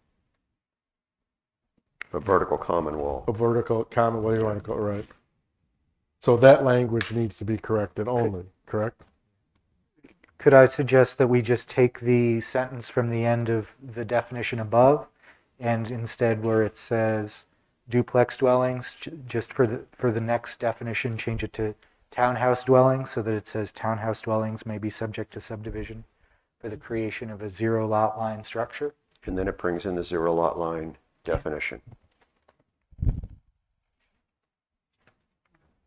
A vertical common wall. a vertical common, what do you want to call it, right? So that language needs to be corrected only, correct? could I suggest that we just take the sentence from the end of the definition above, and instead where it says duplex dwellings, just for the next definition, change it to townhouse dwellings, so that it says townhouse dwellings may be subject to subdivision for the creation of a 0 lot line structure? And then it brings in the 0 lot line definition.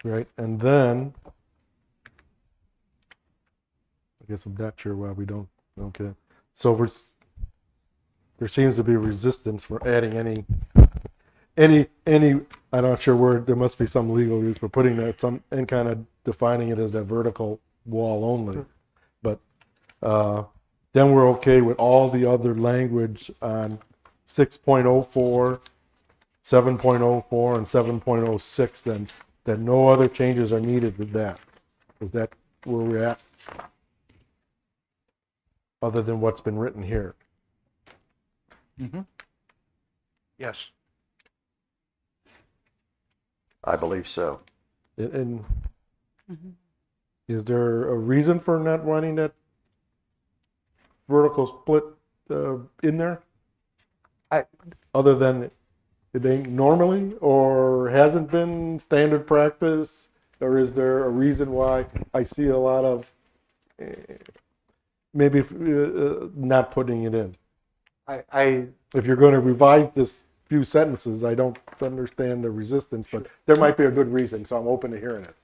Right, and then, I guess I'm not sure why we don't, okay. So there seems to be resistance for adding any, I'm not sure where, there must be some legal use for putting that, and kind of defining it as that vertical wall only. But then we're okay with all the other language on 6.04, 7.04, and 7.06 then, that no other changes are needed with that. Is that where we're at? Other than what's been written here. Yes. I believe so. And is there a reason for not wanting that vertical split in there? I- Other than it ain't normally or hasn't been standard practice? Or is there a reason why I see a lot of maybe not putting it in? I If you're going to revise this few sentences, I don't understand the resistance, but there might be a good reason, so I'm open to hearing it.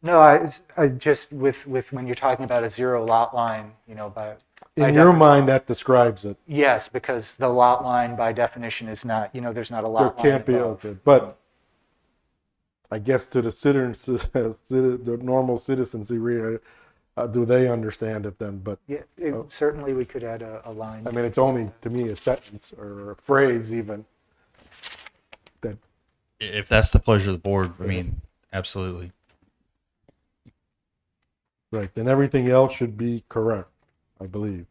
No, I just with when you're talking about a zero lot line, by In your definition- mind, that describes it. yes, because the lot line by definition is not, there's not a There lot line can't be, above. okay, but I guess to the citizens, the normal citizenry, do they understand it then? But, Yeah, certainly we could add a line. I mean, it's only, to me, a sentence or a phrase even. That, If that's the pleasure of the board, I mean, absolutely. right, then everything else should be correct, I believe.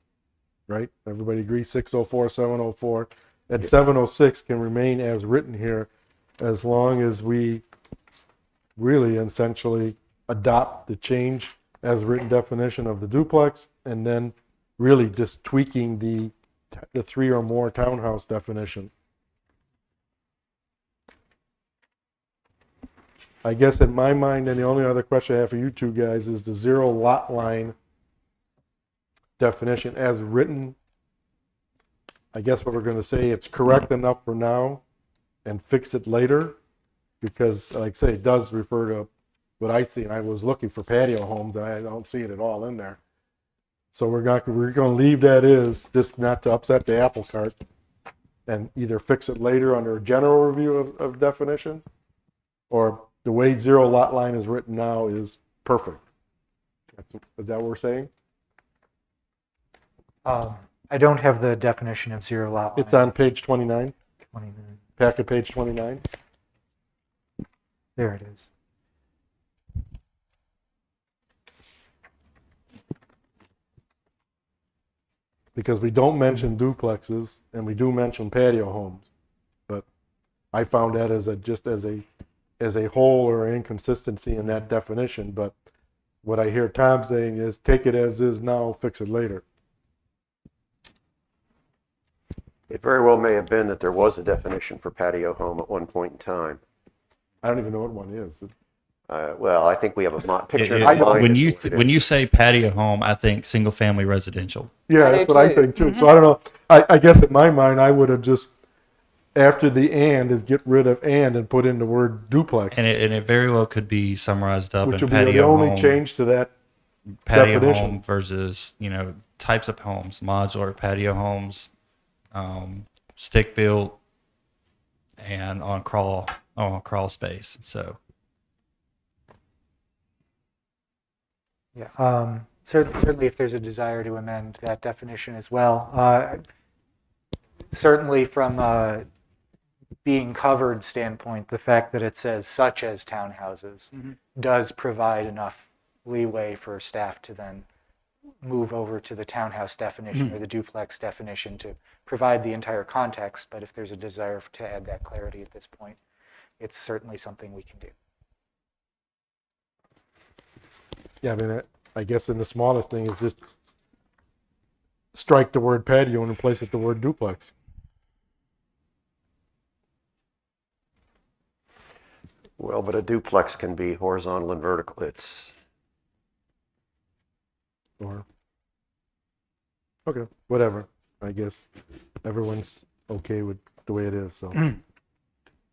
Right? Everybody agrees 604, 704, and 706 can remain as written here as long as we really essentially adopt the change as written definition of the duplex and then really just tweaking the 3 or more townhouse definition. I guess in my mind, and the only other question I have for you two guys is the zero lot line definition as written. I guess what we're going to say, it's correct enough for now and fix it later, because like I say, it does refer to what I see, and I was looking for patio homes and I don't see it at all in there. So we're going to leave that is, just not to upset the apple cart, and either fix it later under a general review of definition, or the way zero lot line is written now is perfect. Is that what we're saying? I don't have the definition of zero lot line. It's on page 29, 29. packet page 29. There it is. Because we don't mention duplexes and we do mention patio homes. But I found that just as a whole or inconsistency in that definition. But what I hear Tom saying is take it as is now, fix it later. It very well may have been that there was a definition for patio home at one point in time. I don't even know what one is. Well, I think we have a picture in It- our mind. when as you to what it when is. you say patio home, I think single family residential. Yeah, I that's do what I too. think too. So I don't know. I guess in my mind, I would have just, after the and, is get rid of and put in the word duplex, And it very well could be summarized up which in would be the patio only home, change to that. patio definition. home versus, types of homes, modular patio homes, stick built, and on crawl space. So Yeah. Certainly, if there's a desire to amend that definition as well. Certainly, from a being covered standpoint, the fact that it says such as townhouses does provide enough leeway for staff to then move over to the townhouse definition or the duplex definition to provide the entire context. But if there's a desire to add that clarity at this point, it's certainly something we can do. Yeah, I mean, I guess in the smallest thing is just strike the word patio and replace it with the word duplex. Well, but a duplex can be horizontal and vertical. It's Or, okay, whatever. I guess everyone's okay with the way it is, so.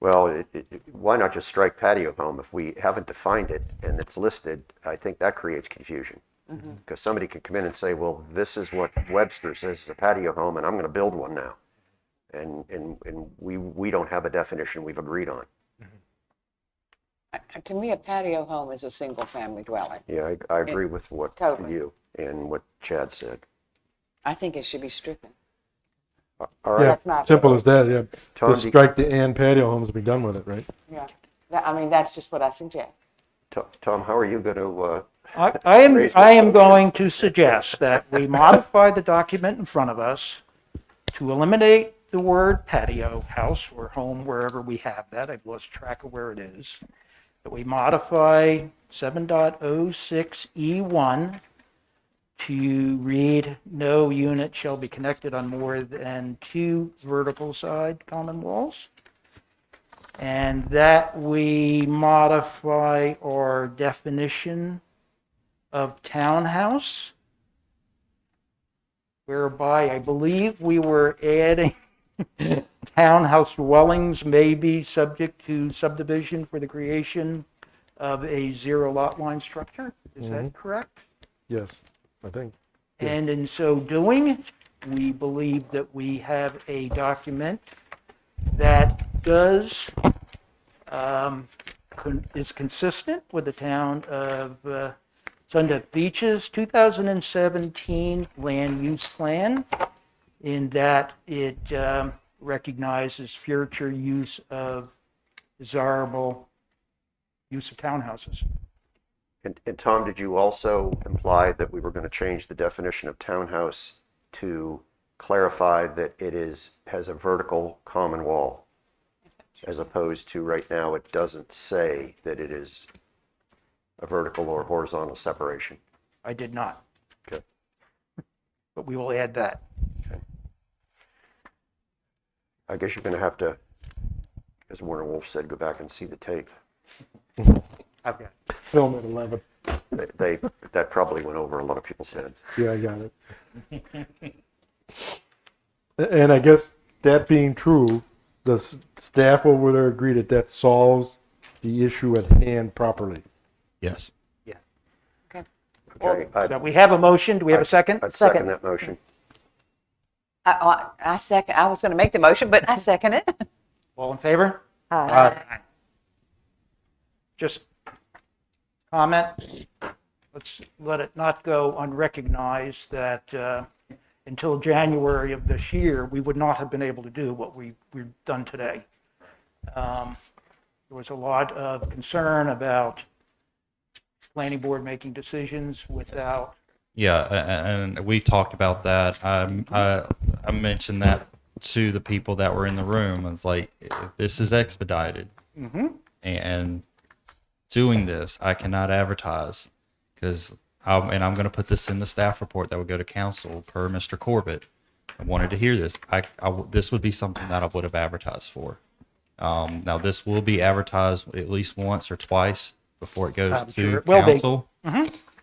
Well, why not just strike patio home? If we haven't defined it and it's listed, I think that creates confusion. Because somebody could come in and say, well, this is what Webster says is a patio home, and I'm going to build one now. And we don't have a definition we've agreed on. To me, a patio home is a single-family dwelling. Yeah, I agree with what Totally. you and what Chad said. I think it should be stricken. All Yeah, right, That's my simple as that, yeah. Tom, Just strike the and patio homes and be done with it, right? Yeah. I mean, that's just what I suggest. Tom, how are you going to? I am going to suggest that we modify the document in front of us to eliminate the word patio house or home, wherever we have that. I've lost track of where it is. That we modify 7.06E1 to read, no unit shall be connected on more than 2 vertical side common walls. And that we modify our definition of townhouse, whereby I believe we were adding townhouse dwellings may be subject to subdivision for the creation of a 0 lot line structure. Is that correct? Yes, I think. And in so doing, we believe that we have a document that is consistent with the town of Sunset Beach's 2017 land use plan, in that it recognizes future use of desirable use of townhouses. And Tom, did you also imply that we were going to change the definition of townhouse to clarify that it has a vertical common wall, as opposed to right now it doesn't say that it is a vertical or horizontal separation? I did not, Okay. but we will add that. I guess you're going to have to, as Warner Wolf said, go back and see the tape. I've got it. Film at 11. That probably went over a lot of people's heads. Yeah, I got it. And I guess that being true, does staff over there agree that that solves the issue at hand properly? Yes. Okay. So we have a motion. Do we have a second? I'd second that motion. I second, I was going to make the motion, but I second it. All in favor? Aye. Just comment, let's let it not go unrecognized that until January of this year, we would not have been able to do what we've done today. There was a lot of concern about planning board making decisions without. Yeah, and we talked about that. I mentioned that to the people that were in the room. It's like, this is expedited. And doing this, I cannot advertise because I'm going to put this in the staff report that would go to council per Mr. Corbett. I wanted to hear this. This would be something that I would have advertised for. Now, this will be advertised at least once or twice before it goes I'm to sure it will be. council.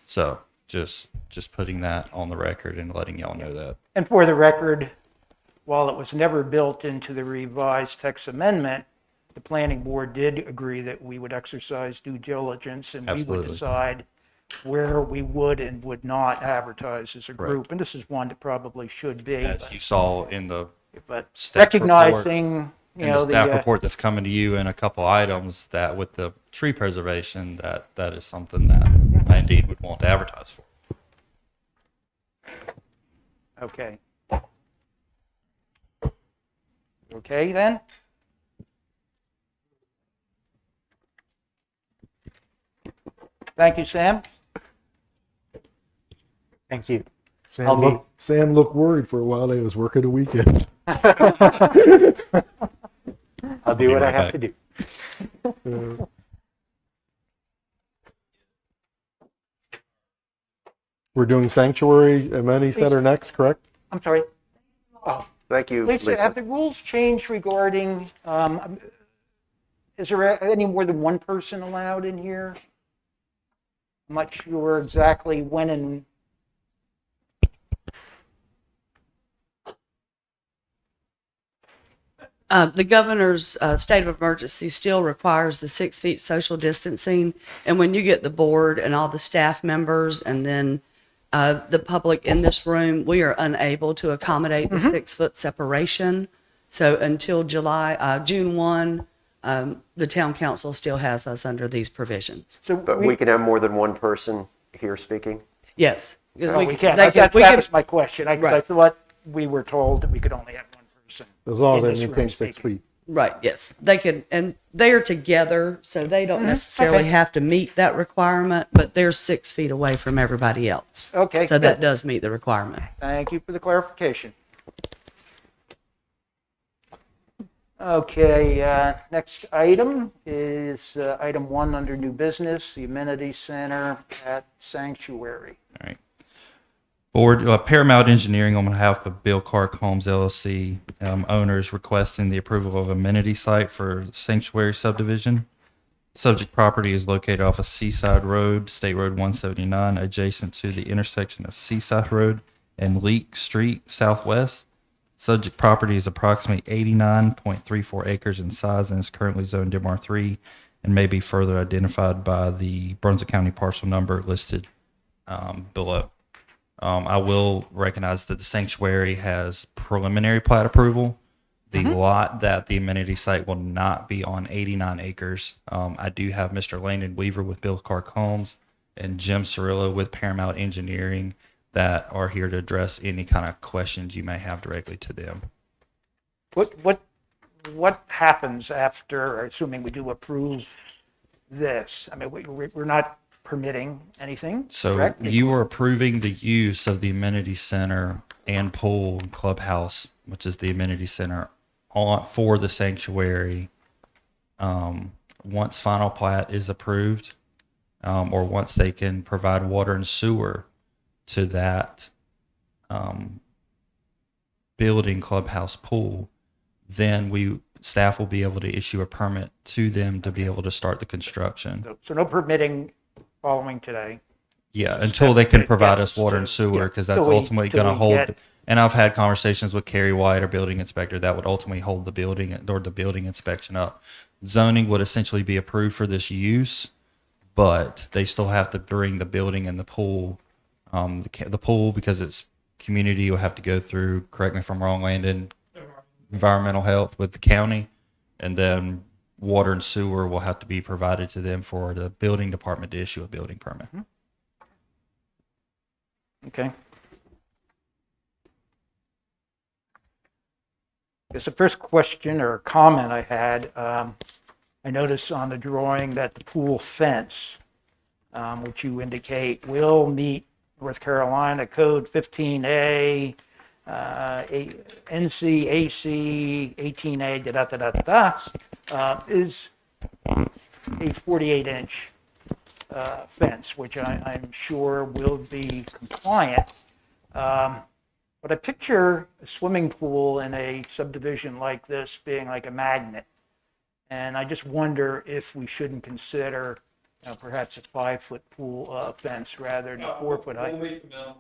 So just putting that on the record and letting y'all know that. And for the record, while it was never built into the revised text amendment, the planning board did agree that we would exercise due diligence and we would Absolutely. decide where we would and would not advertise as a Correct. group. And this is one that probably should be. As you saw in the But staff recognizing, in the staff report that's coming to you in a couple items, that with the tree preservation, that is something that I indeed would want to advertise for. Okay. Okay, then? Thank you, Sam. Thank you. Sam looked worried for a while. He was working the weekend. I'll do Be what I right have back. to do. We're doing Sanctuary Amenity Center next, correct? I'm sorry. Thank you, Lisa, have the rules changed regarding, is there any more than one person allowed in here? I'm not sure exactly when and, The governor's state of emergency still requires the 6 feet social distancing. And when you get the board and all the staff members and then the public in this room, we are unable to accommodate the 6 foot separation. So until June 1, the town council still has us under these provisions. so But we can have more than one person here speaking? Yes. Because oh, we can. they That we was my question. I Right. thought we were told that we could only have one person. As long in as this they room maintain 6 speaking. feet. Right, yes. They can, and they're together, so they don't necessarily Okay. have to meet that requirement, but they're 6 feet away from everybody else. Okay, So that good. does meet the requirement. Thank you for the clarification. Okay, next item is item 1 under new business, the amenity center at Sanctuary. All right. Board, Paramount Engineering on behalf of Bill Clark Homes LLC, owners requesting the approval of amenity site for Sanctuary subdivision. Subject property is located off of Seaside Road, State Road 179, adjacent to the intersection of Seaside Road and Leek Street Southwest. Subject property is approximately 89.34 acres in size and is currently zoned MR3 and may be further identified by the Brunswick County parcel number listed below. I will recognize that the sanctuary has preliminary plat approval. The lot that the amenity site will not be on 89 acres. I do have Mr. Landon Weaver with Bill Clark Homes and Jim Cirillo with Paramount Engineering that are here to address any kind of questions you may have directly to them. What happens after, assuming we do approve this? I mean, we're not permitting anything, So correct? you are approving the use of the amenity center and pool and clubhouse, which is the amenity center, for the sanctuary. Once final plat is approved, or once they can provide water and sewer to that building, clubhouse, pool, then staff will be able to issue a permit to them to be able to start the construction. So no permitting following today. Yeah, until they can It provide gets us water to- and sewer, yeah, because that's till we- ultimately till going to we hold. get- And I've had conversations with Kerry White, our building inspector, that would ultimately hold the building or the building inspection up. Zoning would essentially be approved for this use, but they still have to bring the building and the pool. The pool, because it's community, will have to go through, correct me if I'm wrong, Landon, environmental health with the county, and then water and sewer will have to be provided to them for the building department to issue a building permit. Okay. Guess the first question or comment I had, I noticed on the drawing that the pool fence, which you indicate will meet North Carolina Code 15A, NCAC 18A, is a 48-inch fence, which I'm sure will be compliant. But I picture a swimming pool in a subdivision like this being like a magnet. And I just wonder if we shouldn't consider, perhaps a 5-foot pool fence rather than a 4-foot height. We'll meet the minimum,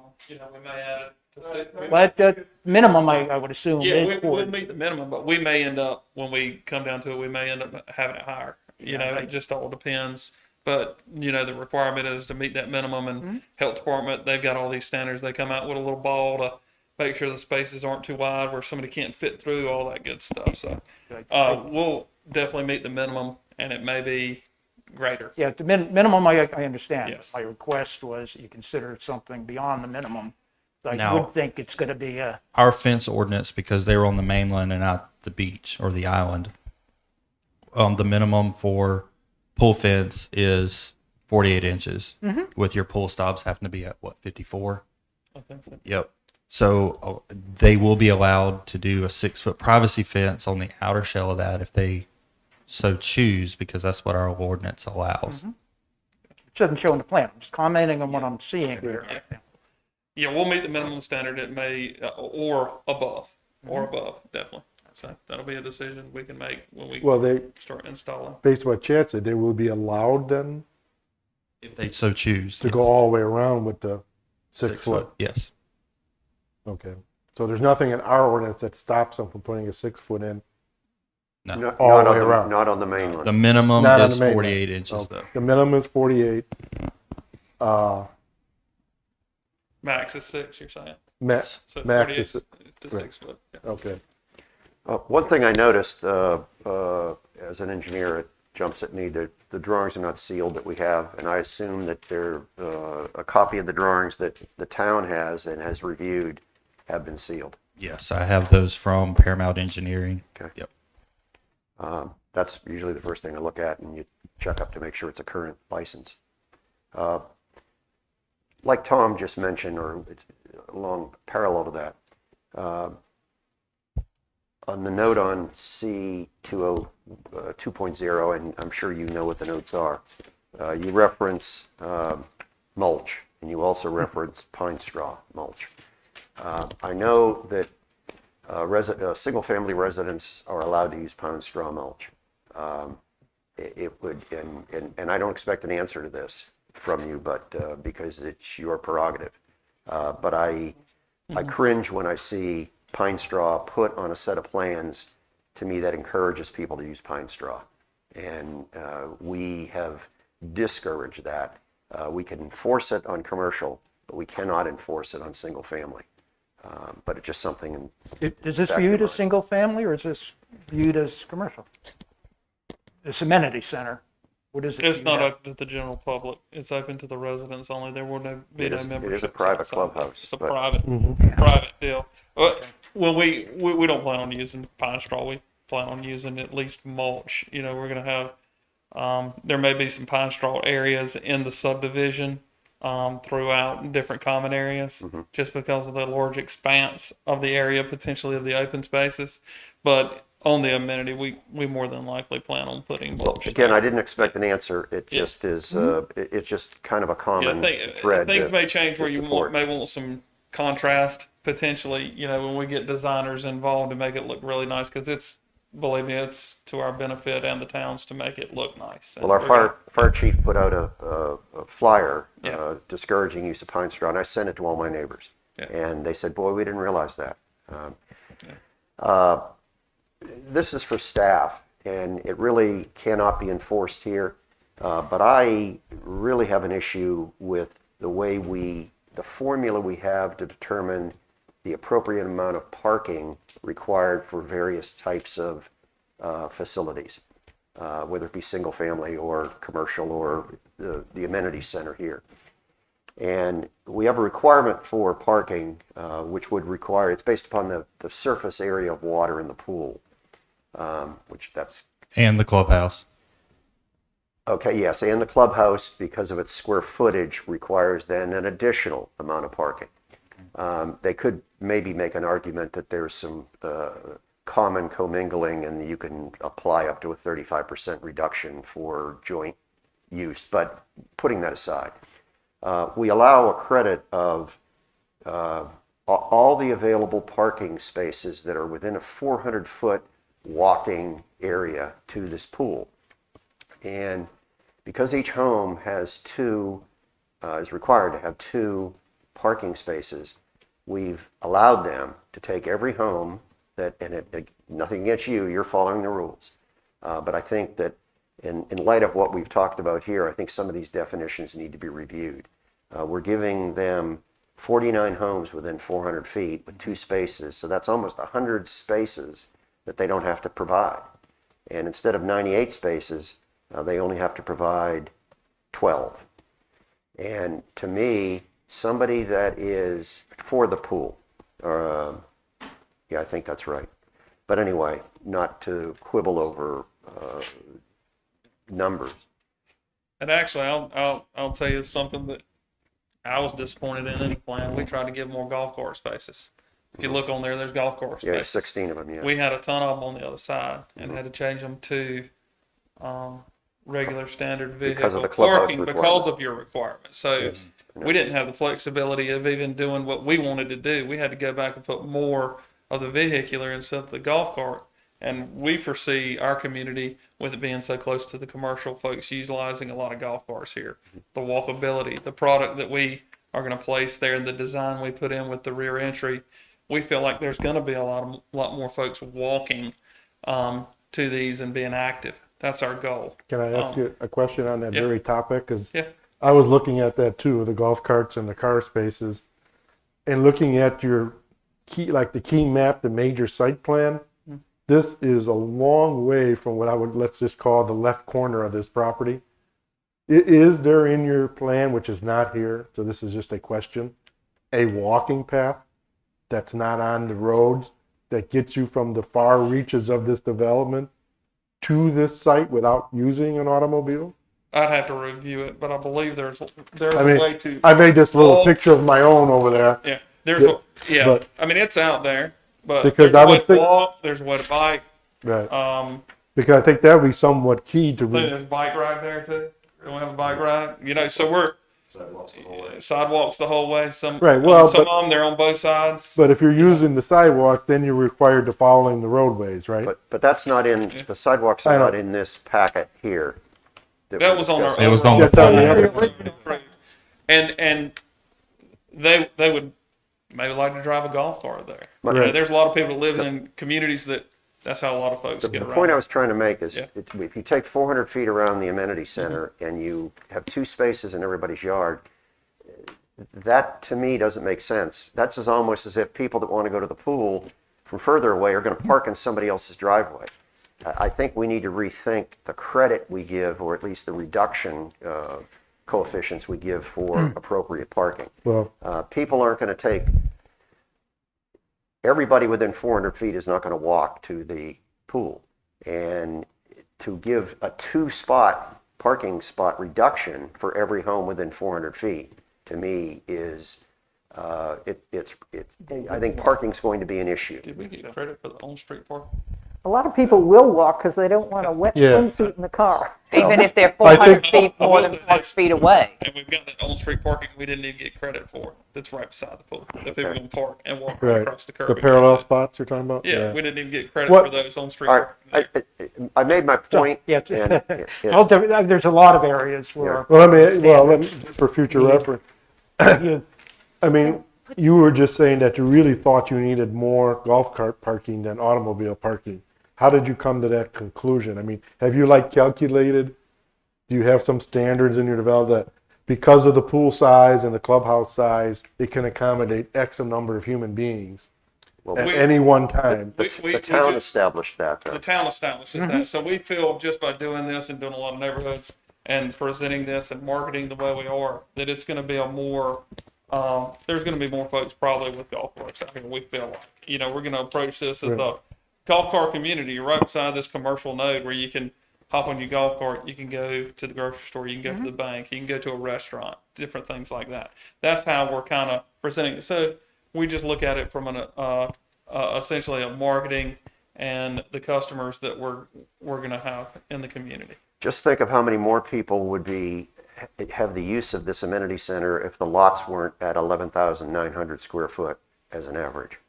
we may add it to 6. But the minimum, I would assume, Yeah, is we'll 4. meet the minimum, but we may end up, when we come down to it, we may end up having it higher. It just all depends. But, the requirement is to meet that minimum, and health department, they've got all these standards. They come out with a little ball to make sure the spaces aren't too wide where somebody can't fit through, all that good stuff. So, we'll definitely meet the minimum, and it may be greater. Yeah, the minimum, I understand. Yes. My request was you consider something beyond the minimum. I Now- would think it's going to be a, Our fence ordinance, because they were on the mainland and not the beach or the island, the minimum for pool fence is 48 inches, with your pool stops having to be at 54? I think so. Yep. So they will be allowed to do a 6-foot privacy fence on the outer shell of that if they so choose, because that's what our ordinance allows. it doesn't show in the plan. I'm just commenting on what I'm seeing here. Yeah, we'll meet the minimum standard. It may, or above, definitely. So that'll be a decision we can make when we Well, they, start installing. based on what Chad said, they will be allowed then If they so choose. to go all the way around with the 6 foot. Yes. Okay. So there's nothing in our ordinance that stops them from putting a 6 foot in. No. Not All the on way around. Not on the mainland. The minimum Not on is the mainland. 48 inches, though. The minimum is 48. Max is 6, you're saying? Max, So max 48 is, to right. 6 foot. Yeah. okay. One thing I noticed as an engineer, it jumps at me that the drawings are not sealed that we have, and I assume that they're a copy of the drawings that the town has and has reviewed have been sealed. Yes, I have those from Paramount Engineering. Okay. Yep. That's usually the first thing I look at, and you check up to make sure it's a current license. Like Tom just mentioned, or it's along parallel to that, on the note on C2.0, and I'm sure you know what the notes are, you reference mulch and you also referenced pine straw mulch. I know that single-family residents are allowed to use pine straw mulch. It would, and I don't expect an answer to this from you, but because it's your prerogative. But I cringe when I see pine straw put on a set of plans. To me, that encourages people to use pine straw. And we have discouraged that. We can enforce it on commercial, but we cannot enforce it on single family. But it's just something. Is this Back viewed to as single family or is this viewed as commercial? This amenity center, what is it? It's you not have? open to the general public. It's open to the residents only. There will be It no is- it is a membership. private clubhouse, It's a but- private deal. When we don't plan on using pine straw, we plan on using at least mulch. You know, we're going to have, there may be some pine straw areas in the subdivision throughout different common areas, just because of the large expanse of the area, potentially of the open spaces. But on the amenity, we more than likely plan on putting mulch. Again, there. I didn't expect an answer. It Yeah. just is. It's just kind of a common thread. Things to- may change where to you support. may want some contrast potentially. You know, when we get designers involved to make it look really nice, because believe me, it's to our benefit and the towns to make it look nice. Well, our And we're fire chief put out a flyer Yeah. discouraging use of pine straw, and I sent it to all my neighbors. Yeah. And they said, "Boy, we didn't realize that." This is for staff, and it really cannot be enforced here. But I really have an issue with the formula we have to determine the appropriate amount of parking required for various types of facilities, whether it be single family or commercial or the amenity center here. And we have a requirement for parking, which would require, it's based upon the surface area of water in the pool, which that's, And the clubhouse. okay, yes, and the clubhouse, because of its square footage, requires then an additional amount of parking. They could maybe make an argument that there's some common commingling and you can apply up to a 35% reduction for joint use, but putting that aside, we allow a credit of all the available parking spaces that are within a 400-foot walking area to this pool. And because each home has is required to have 2 parking spaces, we've allowed them to take every home nothing against you, you're following the rules. But I think that in light of what we've talked about here, I think some of these definitions need to be reviewed. We're giving them 49 homes within 400 feet with 2 spaces, so that's almost 100 spaces that they don't have to provide. And instead of 98 spaces, they only have to provide 12. And to me, somebody that is for the pool, yeah, I think that's right. But anyway, not to quibble over numbers. And actually, I'll tell you something that I was disappointed in the plan. We tried to give more golf course spaces. If you look on there, there's golf course Yeah, spaces. 16 of them, yeah. We had a ton of them on the other side and had to change them to regular standard vehicle Because of the clubhouse parking because requirements. of your requirements. So we didn't have the flexibility of even doing what we wanted to do. We had to go back and put more of the vehicular instead of the golf cart. And we foresee our community, with it being so close to the commercial, folks utilizing a lot of golf carts here. The walkability, the product that we are going to place there, and the design we put in with the rear entry, we feel like there's going to be a lot more folks walking to these and being active. That's our goal. Can I ask you a question on that yeah. very topic? Because Yeah. I was looking at that too, the golf carts and the car spaces, and looking at your key, like the key map, the major site plan. This is a long way from what I would, let's just call the left corner of this property. Is there in your plan, which is not here, so this is just a question, a walking path that's not on the roads that gets you from the far reaches of this development to this site without using an automobile? I'd have to review it, but I believe there's I mean, a way to. I made this little Oh. picture of my own over there. Yeah, there's Yeah, but- I mean, it's out there, but Because there's a I way would to think- walk. There's a way to bike. Right. Because I think that would be somewhat key to. I think there's a bike ride there too. We have a bike ride. You know, so sidewalks the whole way. Some Right, well, some but- of them they're on both sides. But if you're using the sidewalks, then you're required to follow in the roadways, right? But that's not in, the sidewalks I are know. not in this packet here. That we're was on our. discussing. It was on the Yeah, it's on the plan. And they would maybe like to drive a golf cart there. Right. You know, there's a lot of people that live in communities that that's how a lot of folks The get around. point I was trying to make is, Yeah. if you take 400 feet around the amenity center and you have 2 spaces in everybody's yard, that to me doesn't make sense. That's as almost as if people that want to go to the pool from further away are going to park in somebody else's driveway. I think we need to rethink the credit we give, or at least the reduction coefficients we give for appropriate parking. Well, People aren't going to take, everybody within 400 feet is not going to walk to the pool. And to give a 2-spot parking spot reduction for every home within 400 feet, to me is, I think parking's going to be an issue. Did we get credit for the on-street parking? A lot of people will walk because they don't want a wet Yeah. swimsuit in the car. Even if they're I 400 think- feet more than 4 feet away. And we've got that on-street parking we didn't even get credit for. That's right beside the pool. That people can park and walk right right, across the curb. the parallel spots you're talking about? Yeah, we didn't even get credit What- for those on-street All right, parking. I made my point. Yeah, and well, there's a lot of areas where Well, let me, for future reference, you, I mean, you were just saying that you really thought you needed more golf cart parking than automobile parking. How did you come to that conclusion? I mean, have you calculated, do you have some standards in your development that because of the pool size and the clubhouse size, it can accommodate X number of human beings Well, at we- any one time? the town do- established that, though. The town establishes that. So we feel just by doing this and doing a lot of neighborhoods and presenting this and marketing the way we are, that it's going to be a more, there's going to be more folks probably with golf carts out here. We feel like, we're going to approach this as a golf cart community. You're right beside this commercial node where you can hop on your golf cart. You can go to the grocery store. You can go to the bank. You can go to a restaurant, different things like that. That's how we're kind of presenting it. So we just look at it from an, essentially a marketing and the customers that we're going to have in the community. Just think of how many more people would have the use of this amenity center if the lots weren't at 11,900 square foot as an average.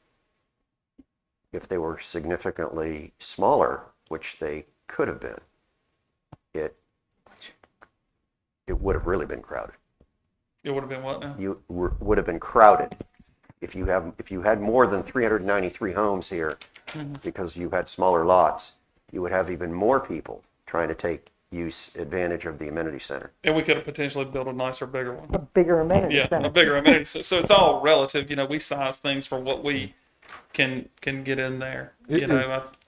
If they were significantly smaller, which they could have been, it would have really been crowded. It would have been what now? Would have been crowded. If you had more than 393 homes here, because you had smaller lots, you would have even more people trying to take advantage of the amenity center. And we could have potentially built a nicer, bigger one. A bigger amenity Yeah, center. a bigger amenity. So it's all relative. We size things for what we can get in there. I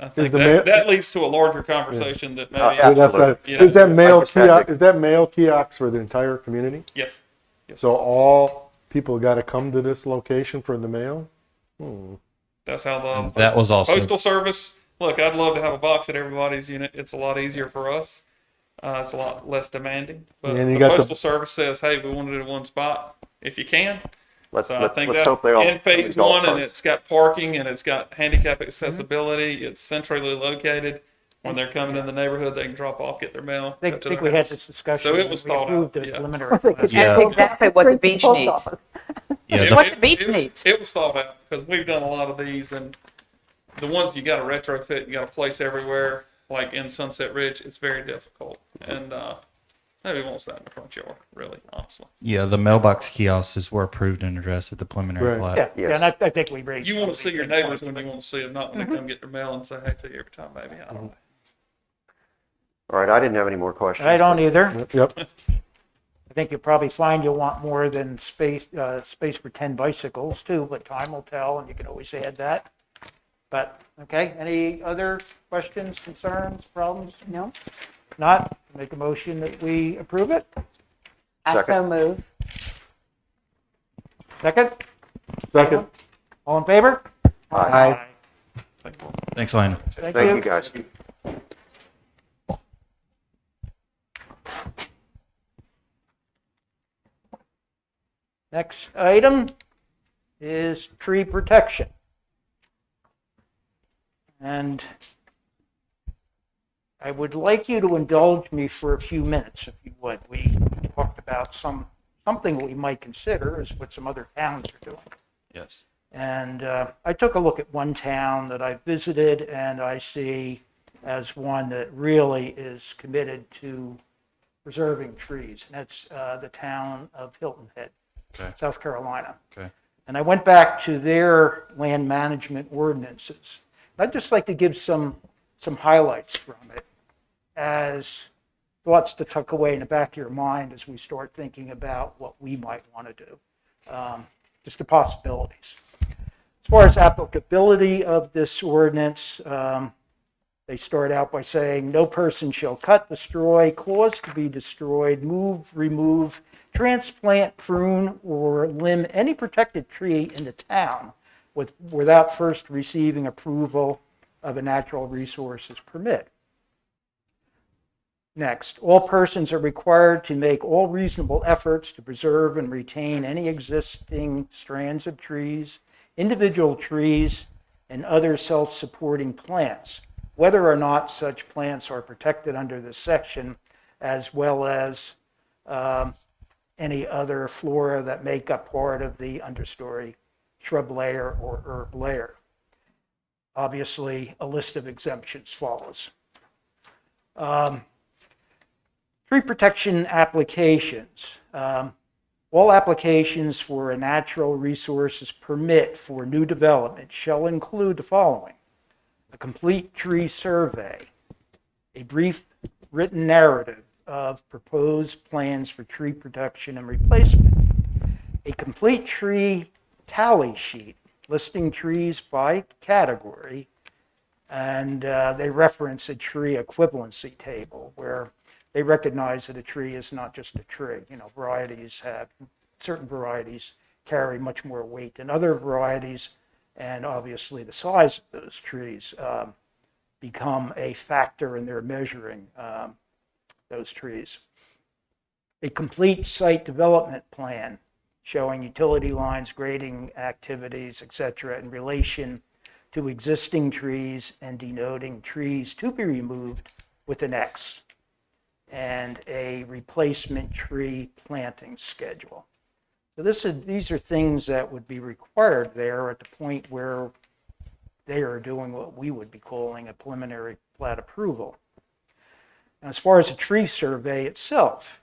think the ma- that leads to a larger conversation that maybe. Yeah. That's not- You know, Is that mail I just had to- kiosk, is that mail kiosks for the entire community? Yes. So all people got to come to this location for the mail? That's how the That was also- postal service. Look, I'd love to have a box at everybody's unit. It's a lot easier for us. It's a lot less demanding. But And you the got the- postal service says, "Hey, we want it in one spot if you can." Let's So I think let's that's hope they all in phase golf one, and carts. it's got parking, and it's got handicap accessibility. It's centrally located. When they're coming in the neighborhood, they can drop off, get their mail. I go to think their we had house. this discussion. So it when was we thought approved out, the yeah. preliminary Or they could plan. just Yeah. go That's exactly what straight the to beach post needs. office. Yeah, It- What the beach it- needs. It was thought out because we've done a lot of these, and the ones you got to retrofit, you got to place everywhere. Like in Sunset Ridge, it's very difficult, and nobody wants that in the front yard, really, honestly. Yeah, the mailbox kiosks were approved and addressed at the preliminary Right. plat. Yeah, Yes. and I think we raised. You want to some see your of these neighbors points. when you want to see them, not when they come get their mail and say hey to you every time, baby. I don't know. All right, I didn't have any more questions. I don't either. Yep. I think you'll probably find you'll want more than space for 10 bicycles too, but time will tell, and you can always add that. But, okay, any other questions, concerns, problems? No? Not, make a motion that we approve it. I so Second. move. Second, Second. all in favor? Aye. Thanks, Lane. Thank Thank you, guys. Next item is tree protection. And I would like you to indulge me for a few minutes, if you would. We talked about some something we might consider is what some other towns are doing. Yes. And I took a look at one town that I visited, and I see as one that really is committed to preserving trees, and that's the town of Hilton Head, Okay. South Carolina. Okay. And I went back to their land management ordinances. I'd just like to give some highlights from it as thoughts to tuck away in the back of your mind as we start thinking about what we might want to do, just the possibilities. As far as applicability of this ordinance, they start out by saying, no person shall cut, destroy, cause to be destroyed, move, remove, transplant, prune, or limb any protected tree in the town without first receiving approval of a natural resources permit. Next, all persons are required to make all reasonable efforts to preserve and retain any existing strands of trees, individual trees, and other self-supporting plants, whether or not such plants are protected under this section, as well as any other flora that make up part of the understory shrub layer or herb layer. Obviously, a list of exemptions follows. Tree protection applications. All applications for a natural resources permit for new development shall include the following: a complete tree survey, a brief written narrative of proposed plans for tree protection and replacement, a complete tree tally sheet listing trees by category, and they reference a tree equivalency table where they recognize that a tree is not just a tree. Certain varieties carry much more weight than other varieties, and obviously the size of those trees become a factor in their measuring those trees. A complete site development plan showing utility lines, grading activities, etc., in relation to existing trees and denoting trees to be removed with an X, and a replacement tree planting schedule. So these are things that would be required there at the point where they are doing what we would be calling a preliminary plat approval. Now, as far as a tree survey itself,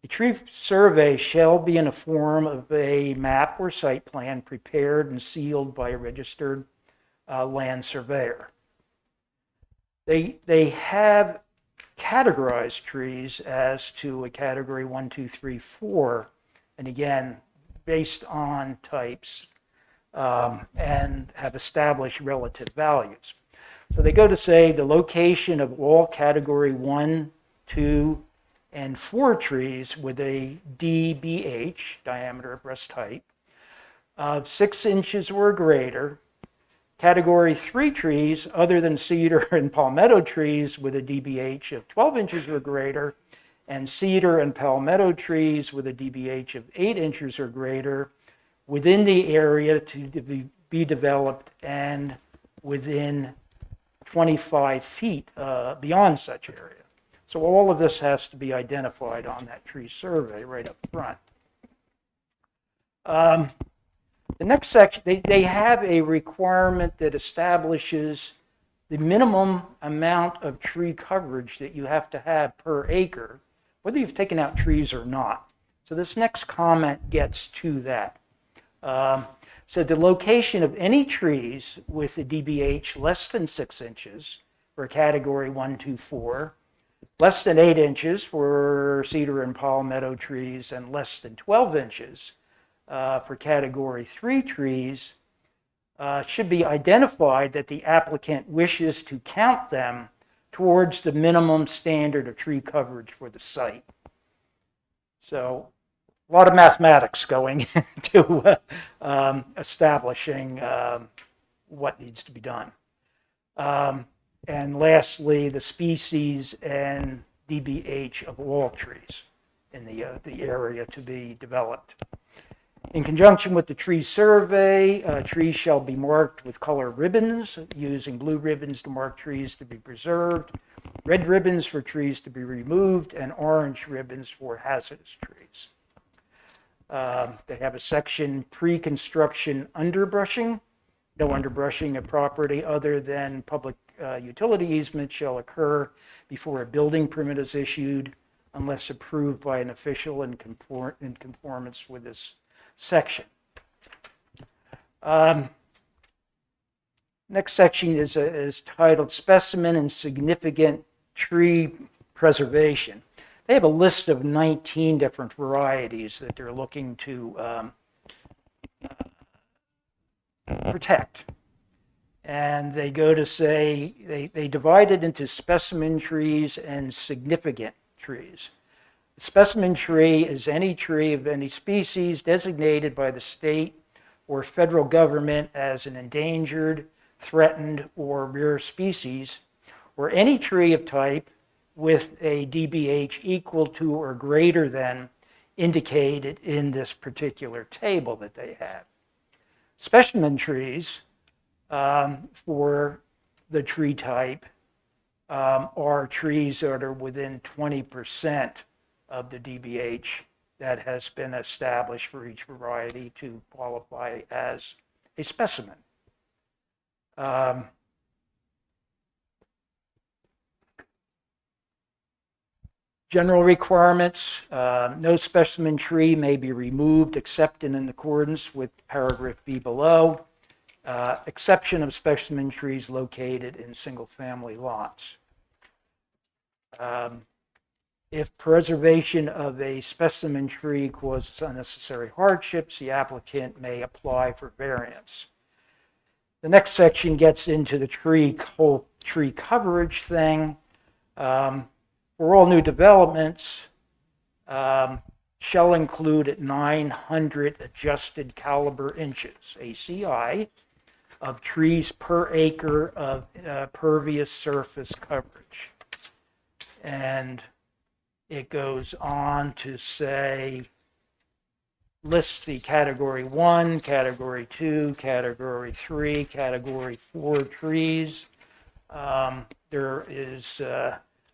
a tree survey shall be in the form of a map or site plan prepared and sealed by a registered land surveyor. They have categorized trees as to a category 1, 2, 3, 4, and again, based on types, and have established relative values. So they go to say the location of all category 1, 2, and 4 trees with a DBH, diameter of breast height, of 6 inches or greater, category 3 trees other than cedar and palmetto trees with a DBH of 12 inches or greater, and cedar and palmetto trees with a DBH of 8 inches or greater within the area to be developed and within 25 feet beyond such area. So all of this has to be identified on that tree survey right up front. The next section, they have a requirement that establishes the minimum amount of tree coverage that you have to have per acre, whether you've taken out trees or not. So this next comment gets to that. So the location of any trees with a DBH less than 6 inches for category 1, 2, 4, less than 8 inches for cedar and palmetto trees, and less than 12 inches for category 3 trees should be identified that the applicant wishes to count them towards the minimum standard of tree coverage for the site. So a lot of mathematics going into establishing what needs to be done. And lastly, the species and DBH of all trees in the area to be developed. In conjunction with the tree survey, trees shall be marked with color ribbons, using blue ribbons to mark trees to be preserved, red ribbons for trees to be removed, and orange ribbons for hazardous trees. They have a section pre-construction underbrushing. No underbrushing of property other than public utility easement shall occur before a building permit is issued unless approved by an official in conformance with this section. Next section is titled Specimen and Significant Tree Preservation. They have a list of 19 different varieties that they're looking to protect. And they go to say, they divide it into specimen trees and significant trees. A specimen tree is any tree of any species designated by the state or federal government as an endangered, threatened, or rare species, or any tree of type with a DBH equal to or greater than indicated in this particular table that they have. Specimen trees for the tree type are trees that are within 20% of the DBH that has been established for each variety to qualify as a specimen. General requirements, no specimen tree may be removed except in accordance with paragraph B below, exception of specimen trees located in single-family lots. If preservation of a specimen tree causes unnecessary hardships, the applicant may apply for variance. The next section gets into the tree coverage thing. For all new developments, shall include at 900 adjusted caliber inches, ACI, of trees per acre of pervious surface coverage. And it goes on to say, lists the category 1, category 2, category 3, category 4 trees. There is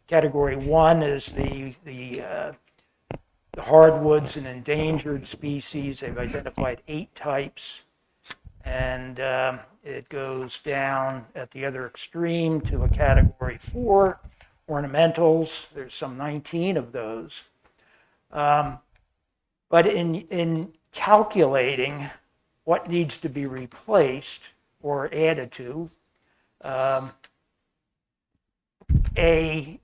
category 1 is the hardwoods and endangered species. They've identified 8 types. And it goes down at the other extreme to a category 4, ornamentals. There's some 19 of those. But in calculating what needs to be replaced or added to, a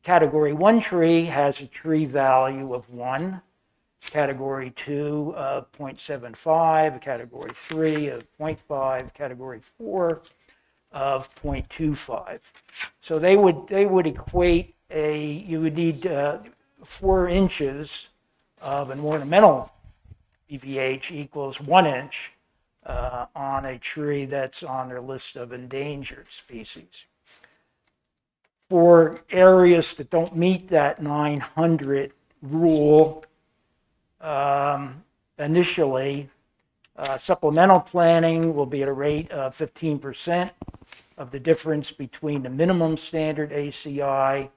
category 1 tree has a tree value of 1, category 2 of 0.75, category 3 of 0.5, category 4 of 0.25. So they would equate you would need 4 inches of an ornamental DBH equals 1 inch on a tree that's on their list of endangered species. For areas that don't meet that 900 rule, initially, supplemental planting will be at a rate of 15% of the difference between the minimum standard ACI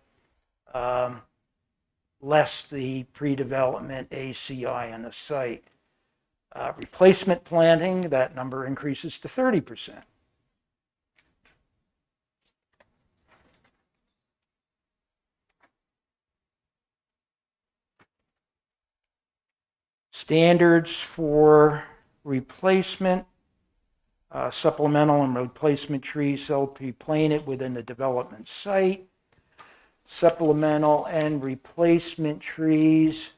less the pre-development ACI on the site. Replacement planting, that number increases to 30%. Standards for replacement, supplemental and replacement trees shall be planted within the development site. Supplemental and replacement trees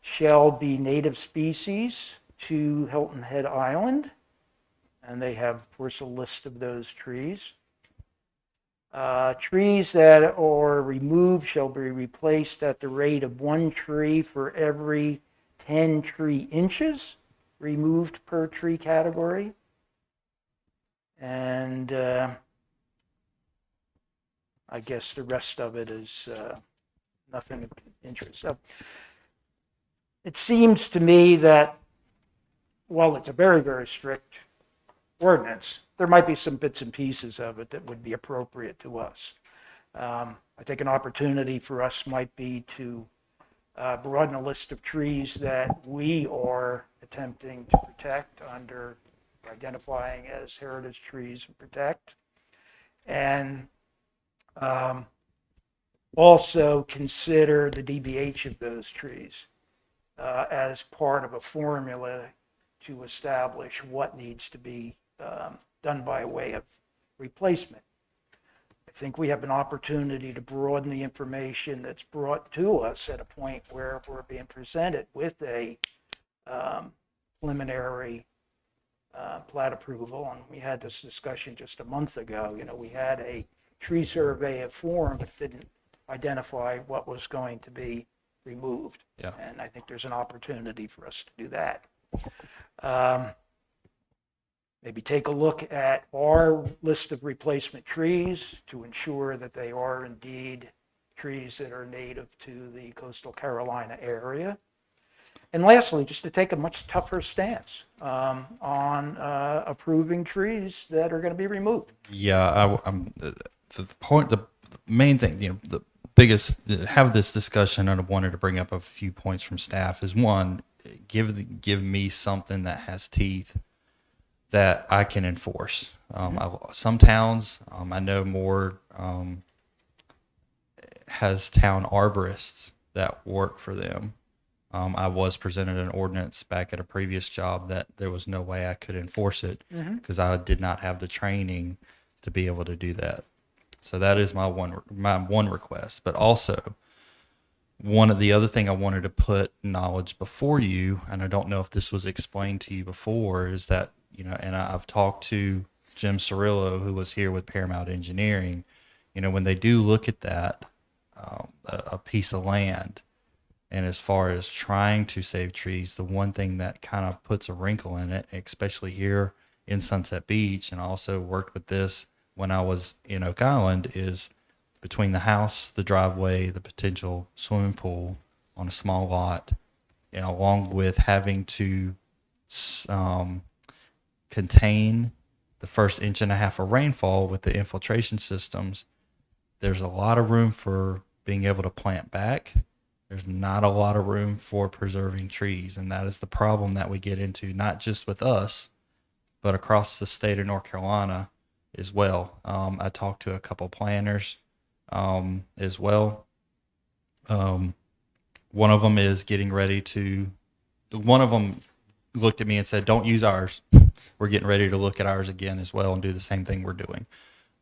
shall be native species to Hilton Head Island. And they have, of course, a list of those trees. Trees that are removed shall be replaced at the rate of 1 tree for every 10 tree inches removed per tree category. And I guess the rest of it is nothing of interest. So it seems to me that while it's a very, very strict ordinance, there might be some bits and pieces of it that would be appropriate to us. I think an opportunity for us might be to broaden the list of trees that we are attempting to protect under identifying as heritage trees and protect. And also consider the DBH of those trees as part of a formula to establish what needs to be done by way of replacement. I think we have an opportunity to broaden the information that's brought to us at a point where we're being presented with a preliminary plat approval. And we had this discussion just a month ago. You know, we had a tree survey of form, but didn't identify what was going to be removed. Yeah. And I think there's an opportunity for us to do that. Maybe take a look at our list of replacement trees to ensure that they are indeed trees that are native to the coastal Carolina area. And lastly, just to take a much tougher stance on approving trees that are going to be removed. Yeah, I'm the point. The main thing, you know, the biggest have this discussion, and I wanted to bring up a few points from staff. Is one, give me something that has teeth that I can enforce. Some towns, I know more, has town arborists that work for them. I was presented an ordinance back at a previous job that there was no way I could enforce it because I did not have the training to be able to do that. So that is my one request. But also, one of the other thing I wanted to put knowledge before you, and I don't know if this was explained to you before, is that, you know, and I've talked to Jim Cirillo, who was here with Paramount Engineering. You know, when they do look at that, a piece of land, and as far as trying to save trees, the one thing that kind of puts a wrinkle in it, especially here in Sunset Beach, and I also worked with this when I was in Oak Island, is between the house, the driveway, the potential swimming pool on a small lot, and along with having to contain the first 1.5 inches of rainfall with the infiltration systems, there's a lot of room for being able to plant back. There's not a lot of room for preserving trees, and that is the problem that we get into, not just with us, but across the state of North Carolina as well. I talked to a couple planners as well. One of them is getting ready to, one of them looked at me and said, don't use ours. We're getting ready to look at ours again as well and do the same thing we're doing.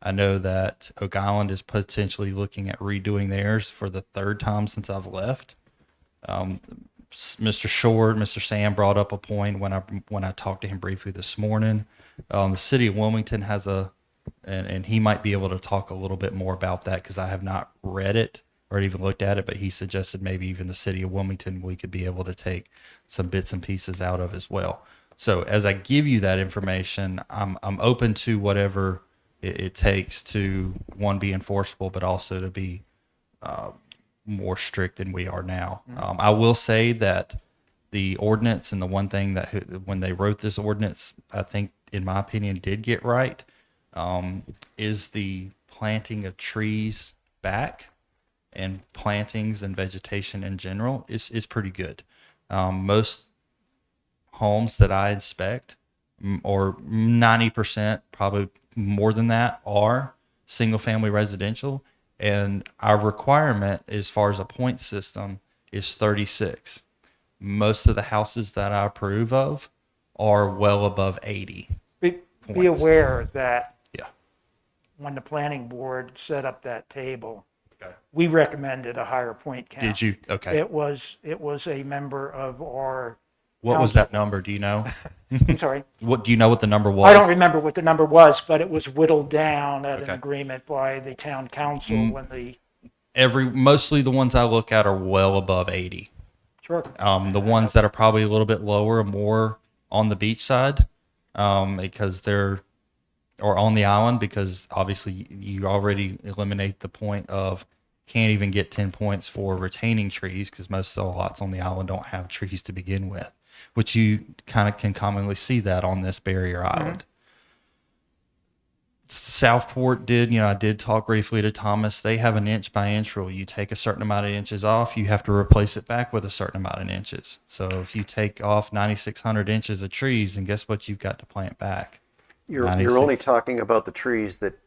I know that Oak Island is potentially looking at redoing theirs for the third time since I've left. Mr. Short, Mr. Sam brought up a point when I talked to him briefly this morning. The city of Wilmington has and he might be able to talk a little bit more about that because I have not read it or even looked at it, but he suggested maybe even the city of Wilmington we could be able to take some bits and pieces out of as well. So as I give you that information, I'm open to whatever it takes to, one, be enforceable, but also to be more strict than we are now. I will say that the ordinance, and the one thing that when they wrote this ordinance, I think, in my opinion, did get right, is the planting of trees back, and plantings and vegetation in general is pretty good. Most homes that I inspect, or 90%, probably more than that, are single family residential, and our requirement as far as a point system is 36. Most of the houses that I approve of are well above 80. Be aware that Yeah. when the planning board set up that table, Okay. we recommended a higher point count. Did you? Okay. It was a member of our, What was that number? Do you know? I'm sorry, What do you know what the number was? I don't remember what the number was, but it was whittled down at an Okay. agreement by the town council when the, Mostly the ones I look at are well above 80. sure. The ones that are probably a little bit lower are more on the beach side, because or on the island, because obviously you already eliminate the point of can't even get 10 points for retaining trees, because most of the lots on the island don't have trees to begin with, which you kind of can commonly see that on this barrier island. Southport did, I did talk briefly to Thomas. They have an inch by inch rule. You take a certain amount of inches off, you have to replace it back with a certain amount of inches. So if you take off 9,600 inches of trees, then guess what you've got to plant back? You're 96. only talking about the trees that,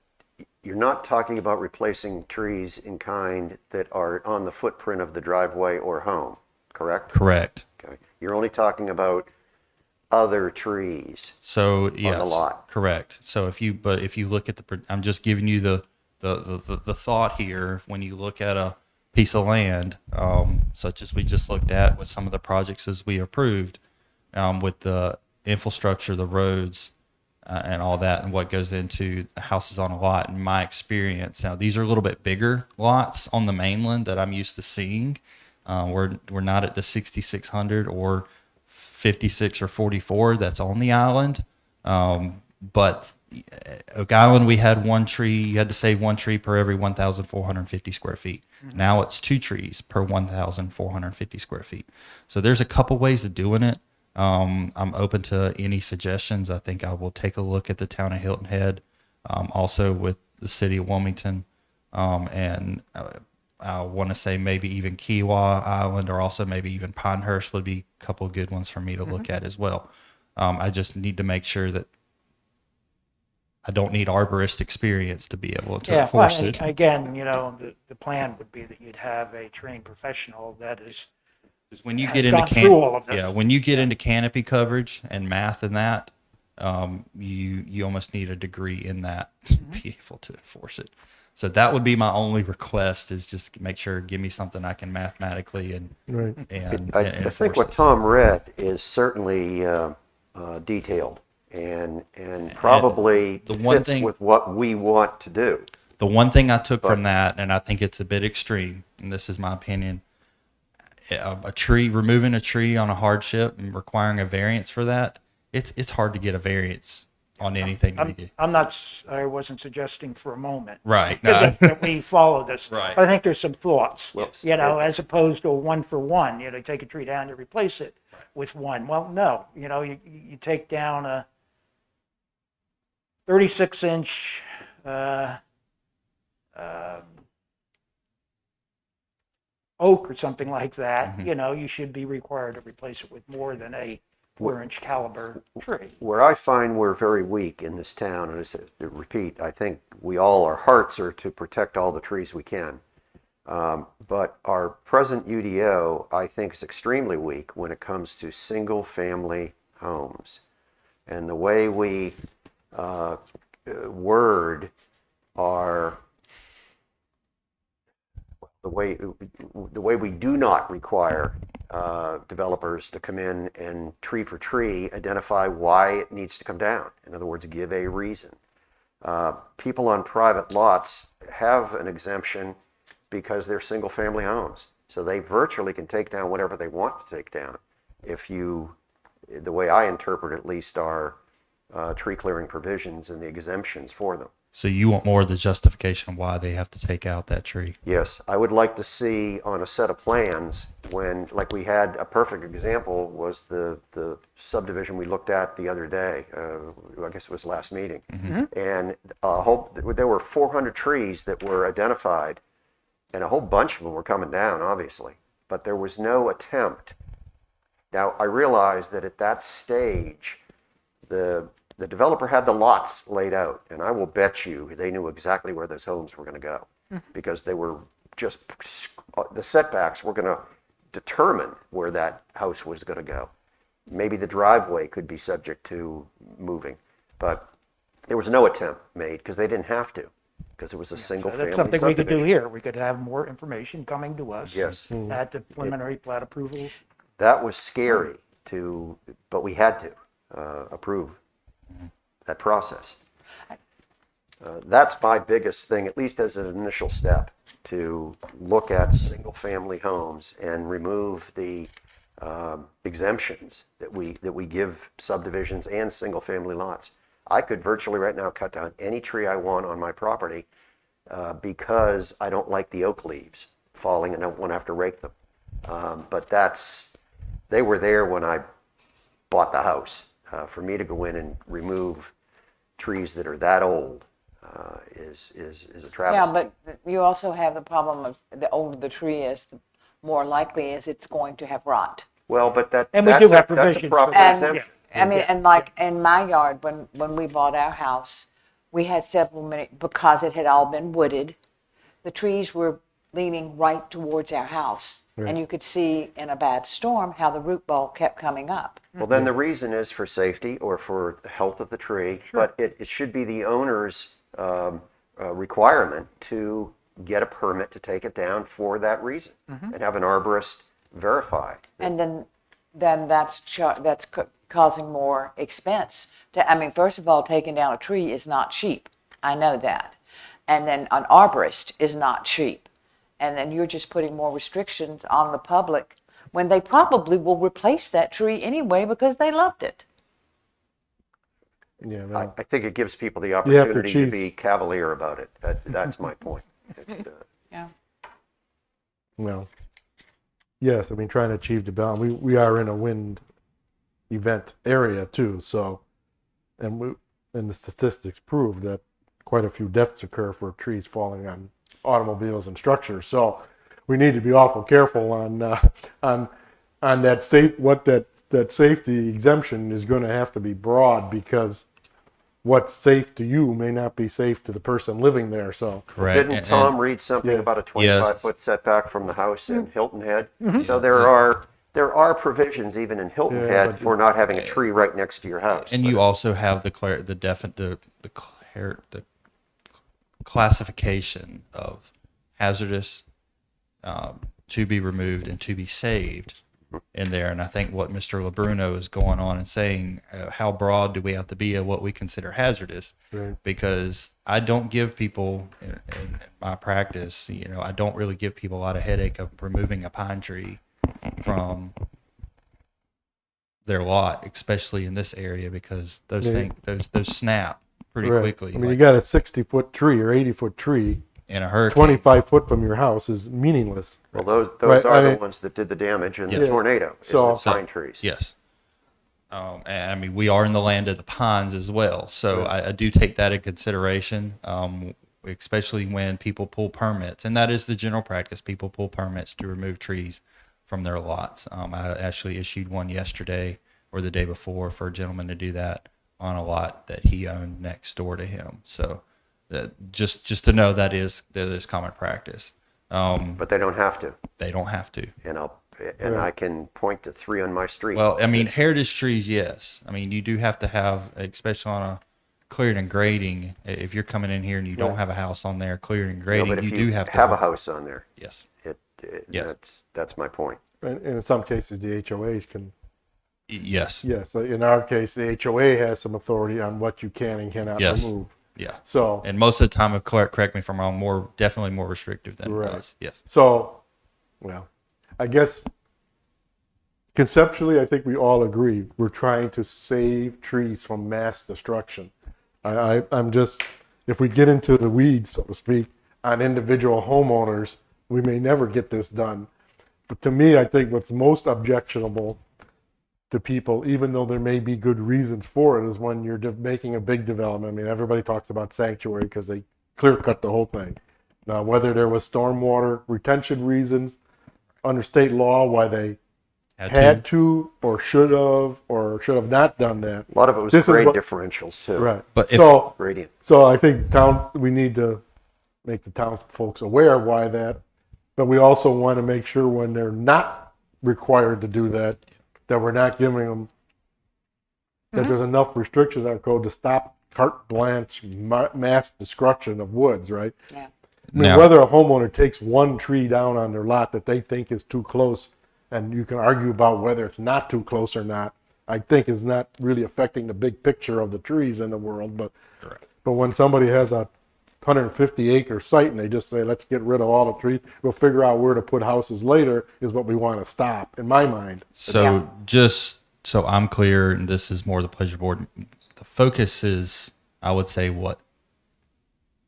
you're not talking about replacing trees in kind that are on the footprint of the driveway or home, correct? Correct. Okay. You're only talking about other trees. So yes, the lot. correct. So if you look at I'm just giving you the thought here. When you look at a piece of land, such as we just looked at with some of the projects as we approved, with the infrastructure, the roads, and all that, and what goes into the houses on a lot. In my experience, now these are a little bit bigger lots on the mainland that I'm used to seeing. We're not at the 6,600 or 56 or 44 that's on the island. But Oak Island, we had one tree. You had to save one tree per every 1,450 square feet. Now it's 2 trees per 1,450 square feet. So there's a couple ways of doing it. I'm open to any suggestions. I think I will take a look at the town of Hilton Head, also with the city of Wilmington, and I want to say maybe even Kiowa Island, or also maybe even Pinehurst would be a couple of good ones for me to look at as well. I just need to make sure that I don't need arborist experience to be able to enforce it. Again, the plan would be that you'd have a trained professional that is, When you has get into gone through all of this. when you get into canopy coverage and math and that, you almost need a degree in that to be able to enforce it. So that would be my only request, is just make sure, give me something I can mathematically and Right. and I enforce think what it. Tom read is certainly detailed and probably the one fits thing- with what we want to do. The one thing I took from But- that, and I think it's a bit extreme, and this is my opinion, removing a tree on a hardship and requiring a variance for that, it's hard to get a variance on anything we do. I wasn't suggesting for a moment Right. No. that we follow this. Right. I think there's some thoughts, Yes. as opposed to a 1-for-1, take a tree down, you replace it with one. Well, no, you take down a 36-inch oak or something like that, you should be required to replace it with more than a 4-inch caliber tree. Where I find we're very weak in this town, and I repeat, I think our hearts are to protect all the trees we can. But our present UDO, I think, is extremely weak when it comes to single-family homes. And the way we word our, the way we do not require developers to come in and tree for tree identify why it needs to come down. In other words, give a reason. People on private lots have an exemption because they're single family homes. So they virtually can take down whatever they want to take down. The way I interpret at least our tree clearing provisions and the exemptions for them. So you want more of the justification why they have to take out that tree. Yes, I would like to see on a set of plans when, like we had a perfect example was the subdivision we looked at the other day. I guess it was last meeting. And there were 400 trees that were identified, and a whole bunch of them were coming down, obviously. But there was no attempt. Now, I realize that at that stage, the developer had the lots laid out, and I will bet you they knew exactly where those homes were going to go, because they were just, the setbacks were going to determine where that house was going to go. Maybe the driveway could be subject to moving, but there was no attempt made because they didn't have to, because it was a single family That's something we could do subdivision. here. We could have more information coming to us. Yes. At the preliminary plat approval. That was scary but we had to approve that process. That's my biggest thing, at least as an initial step, to look at single-family homes and remove the exemptions that we give subdivisions and single-family lots. I could virtually right now cut down any tree I want on my property because I don't like the oak leaves falling and I won't have to rake them. But they were there when I bought the house. For me to go in and remove trees that are that old is a Yeah, travesty. but you also have the problem of the older the tree is, the more likely is it's going to have rot. Well, but And we do have that's a provisions proper for that. And, exemption. I mean, and like in my yard, when we bought our house, we had because it had all been wooded, the trees were leaning right towards our house. And you could see in a bad storm how the root ball kept coming up. Well, then the reason is for safety or for the health of the tree, but it should be the owner's requirement to get a permit to take it down for that reason and have an arborist verify. And then that's causing more expense. I mean, first of all, taking down a tree is not cheap. I know that. And then an arborist is not cheap. And then you're just putting more restrictions on the public when they probably will replace that tree anyway because they loved it. Yeah, no. I think it gives people the You have to opportunity to choose. be cavalier about it. That's my point. Yeah. Well, yes, I mean, trying to achieve the balance. We are in a wind event area too, so, and the statistics prove that quite a few deaths occur for trees falling on automobiles and structures. So we need to be awful careful on that that safety exemption is going to have to be broad, because what's safe to you may not be safe to the person living there. So Correct. Didn't Tom read something Yeah. about a Yes. 25-foot setback from the house in Hilton Head? So there are provisions even in Hilton Yeah, Head but- for not having a tree right next to your house. And but you it's- also have the classification of hazardous, to be removed and to be saved in there. And I think what Mr. LeBruno is going on and saying, how broad do we have to be at what we consider hazardous? Right. Because I don't give people in my practice, I don't really give people a lot of headache of removing a pine tree from their lot, especially in this area, because those Yeah. those snap pretty right. quickly. I mean, you like, got a 60-foot tree or 80-foot tree, in a hurricane. 25 foot from your house is meaningless. Well, those Right, are I the mean- ones that did the damage in Yeah. the tornado, is So- the pine trees. Yes. And I mean, we are in the land of the pines as well. So I do take that in consideration, especially when people pull permits. And that is the general practice. People pull permits to remove trees from their lots. I actually issued one yesterday or the day before for a gentleman to do that on a lot that he owned next door to him. So just to know that is common practice. But they don't have to. They don't have to. And I can point to 3 on my street. Well, I mean, heritage trees, yes. I mean, you do have to have, especially on a clearing and grading, if you're coming in here and you don't have a house on there, clearing and No, grading, but if you do have to have a house on there, Yes. yeah. That's my point. And in some cases, the HOAs can. Yes. Yes, in our case, the HOA has some authority on what you can and cannot Yes. remove. Yeah. So, And most of the time, if correct me if I'm wrong, definitely more restrictive than Right. us. Yes. well, I guess conceptually, I think we all agree we're trying to save trees from mass destruction. I'm just, if we get into the weeds, so to speak, on individual homeowners, we may never get this done. But to me, I think what's most objectionable to people, even though there may be good reasons for it, is when you're making a big development. I mean, everybody talks about sanctuary because they clear cut the whole thing. Now, whether there was stormwater retention reasons under state law, why they had to or should have not done that. A lot of it was This is grade what- differentials too. Right. But if- so Gradient. I think we need to make the town folks aware of why that, but we also want to make sure when they're not required to do that, that we're not giving them, that there's enough restrictions on our code to stop carte blanche mass destruction of woods, right? Yeah. I mean, Now- whether a homeowner takes one tree down on their lot that they think is too close, and you can argue about whether it's not too close or not, I think is not really affecting the big picture of the trees in the world. But when somebody has a 150-acre site and they just say, let's get rid of all the trees, we'll figure out where to put houses later, is what we want to stop, in my mind. So Yeah. just so I'm clear, and this is more the pleasure board, the focus is, I would say,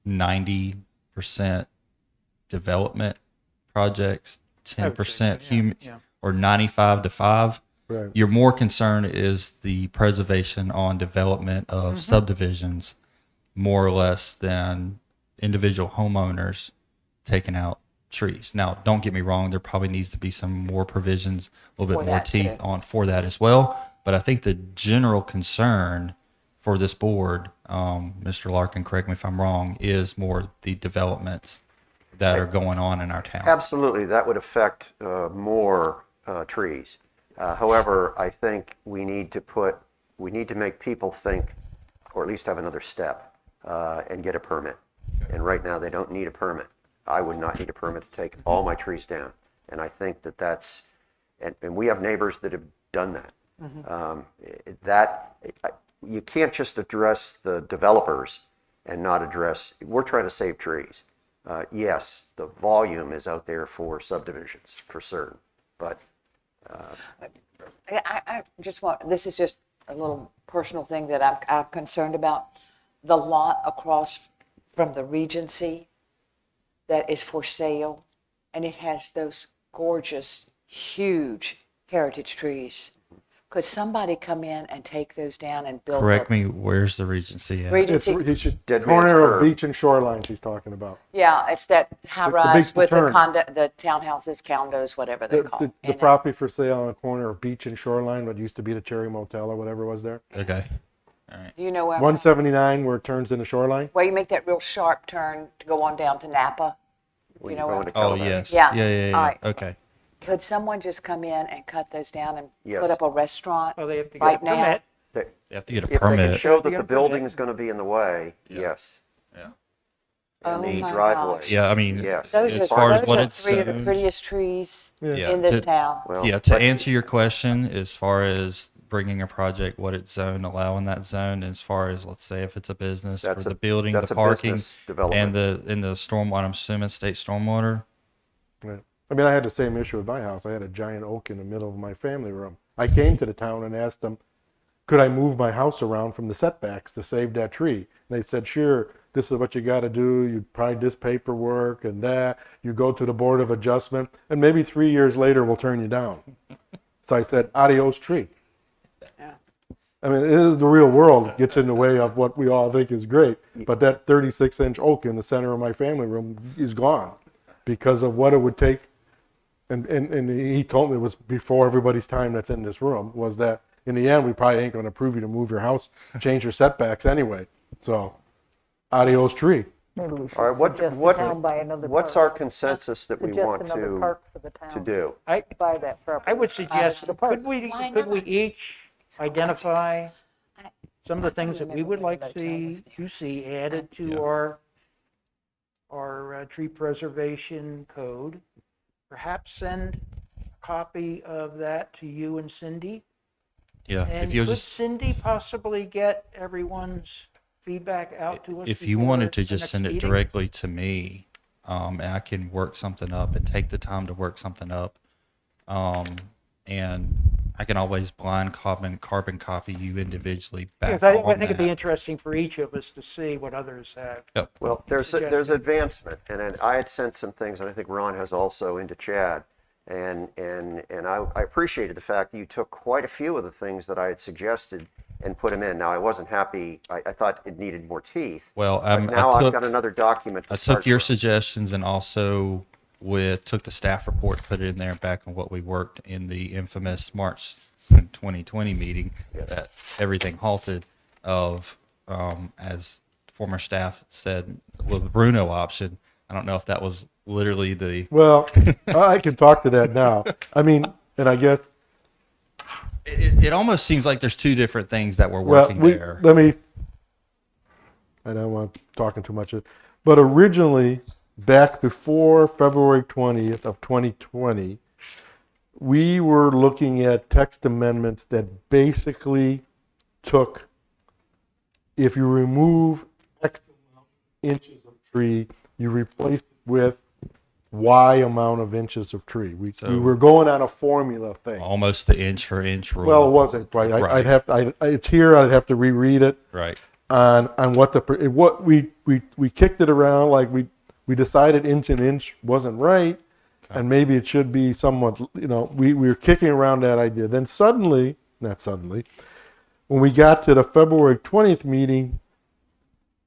90% development projects, 10% human, yeah. or 95 to 5. Right. Your more concern is the preservation on development of subdivisions more or less than individual homeowners taking out trees. Now, don't get me wrong, there probably needs to be some more provisions, a little For bit more that, teeth too. on for that as well. But I think the general concern for this board, Mr. Larkin, correct me if I'm wrong, is more the developments that are going on in our town. Absolutely, that would affect more trees. However, I think we need to make people think, or at least have another step, and get a permit. And right now, they don't need a permit. I would not need a permit to take all my trees down. And I think and we have neighbors that have done that. You can't just address the developers and not address, we're trying to save trees. Yes, the volume is out there for subdivisions, for certain, but I just want, this is just a little personal thing that I'm concerned about. The lot across from the Regency that is for sale, and it has those gorgeous, huge heritage trees. Could somebody come in and take those down and build? Correct me, where's the Regency at? Regency. Dead Man's Corner of Curve. Beach and Shoreline she's talking about. Yeah, it's that high big rise with the turn. the townhouses, condos, whatever they call The it. And, property for sale on the corner of Beach and Shoreline, what used to be the Cherry Motel or whatever was there. Okay. do you know where? 179 where it turns into Shoreline. Where you make that real sharp turn to go on down to Napa? when You you know go what? into Oh, Calaveras. yes. Yeah. Yeah. All right. Okay. Could someone just come in and cut those down and Yes. put up a restaurant? Oh, they have to get a Right now? permit. They- You have to get a If they can permit. show that Get a the permit. building is going to be in the way, yes. Yeah. And Oh the my driveway. gosh. Yeah, I mean, Yes. Those as are, far as those what are it three of the says. prettiest trees Yeah, in this to- town. Well, Yeah, to but- answer your question, as far as bringing a project, what it's zone, allowing that zone, as far as, let's say, if it's a business for That's the a- building, that's the a parking, business development. and the stormwater, I'm assuming state stormwater. Yeah. I mean, I had the same issue with my house. I had a giant oak in the middle of my family room. I came to the town and asked them, could I move my house around from the setbacks to save that tree? And they said, sure, this is what you got to do. You provide this paperwork and that. You go to the Board of Adjustment, and maybe 3 years later we'll turn you down. So I said, adios tree. Yeah. I mean, it is the real world that gets in the way of what we all think is great. But that 36-inch oak in the center of my family room is gone because of what it would take. And he told me it was before everybody's time that's in this room, was that in the end, we probably ain't going to approve you to move your house, change your setbacks anyway. So, adios tree. Maybe we should All right, suggest the town buy another what's our park. consensus that we Suggest want another park for the to town. do? Buy that property. I would suggest, the park. Why could we not? each identify I- some of the things that we remember would when like the motel was there. to see added to Yeah. our tree preservation code? Perhaps send a copy of that to you and Cindy. Yeah, And if you'll could just, Cindy possibly get everyone's feedback out to us? if you before wanted to the just next send it meeting? directly to me, and I can work something up and take the time to work something up. And I can always blind carbon copy you individually back Because I on think it'd be that. interesting for each of us to see what others have. Yep. Well, there's Suggestion. advancement, and then I had sent some things, and I think Ron has also into Chad, and I appreciated the fact that you took quite a few of the things that I had suggested and put them in. Now, I wasn't happy. I thought it needed more teeth. Well, But now I I've took, got another document. to I start took your from. suggestions and also took the staff report, put it in there back on what we worked in the infamous March 2020 meeting that everything halted of, as former staff said, with the Bruno option. I don't know if that was literally the, Well, I can talk to that now. I mean, and I guess, it almost seems like there's two different things that were well, working there. I don't want talking too much, but originally, back before February 20th of 2020, we were looking at text amendments that basically took, if you remove X amount of inches of tree, you replace it with Y amount of inches of tree. We were going on a formula thing. Almost the inch for inch rule. Well, it wasn't right. Right. I'd have to, it's here. I'd have to reread it Right. on what we kicked it around, like we decided inch and inch wasn't right, and maybe it should be somewhat, we were kicking around that idea. Then not suddenly, when we got to the February 20th meeting,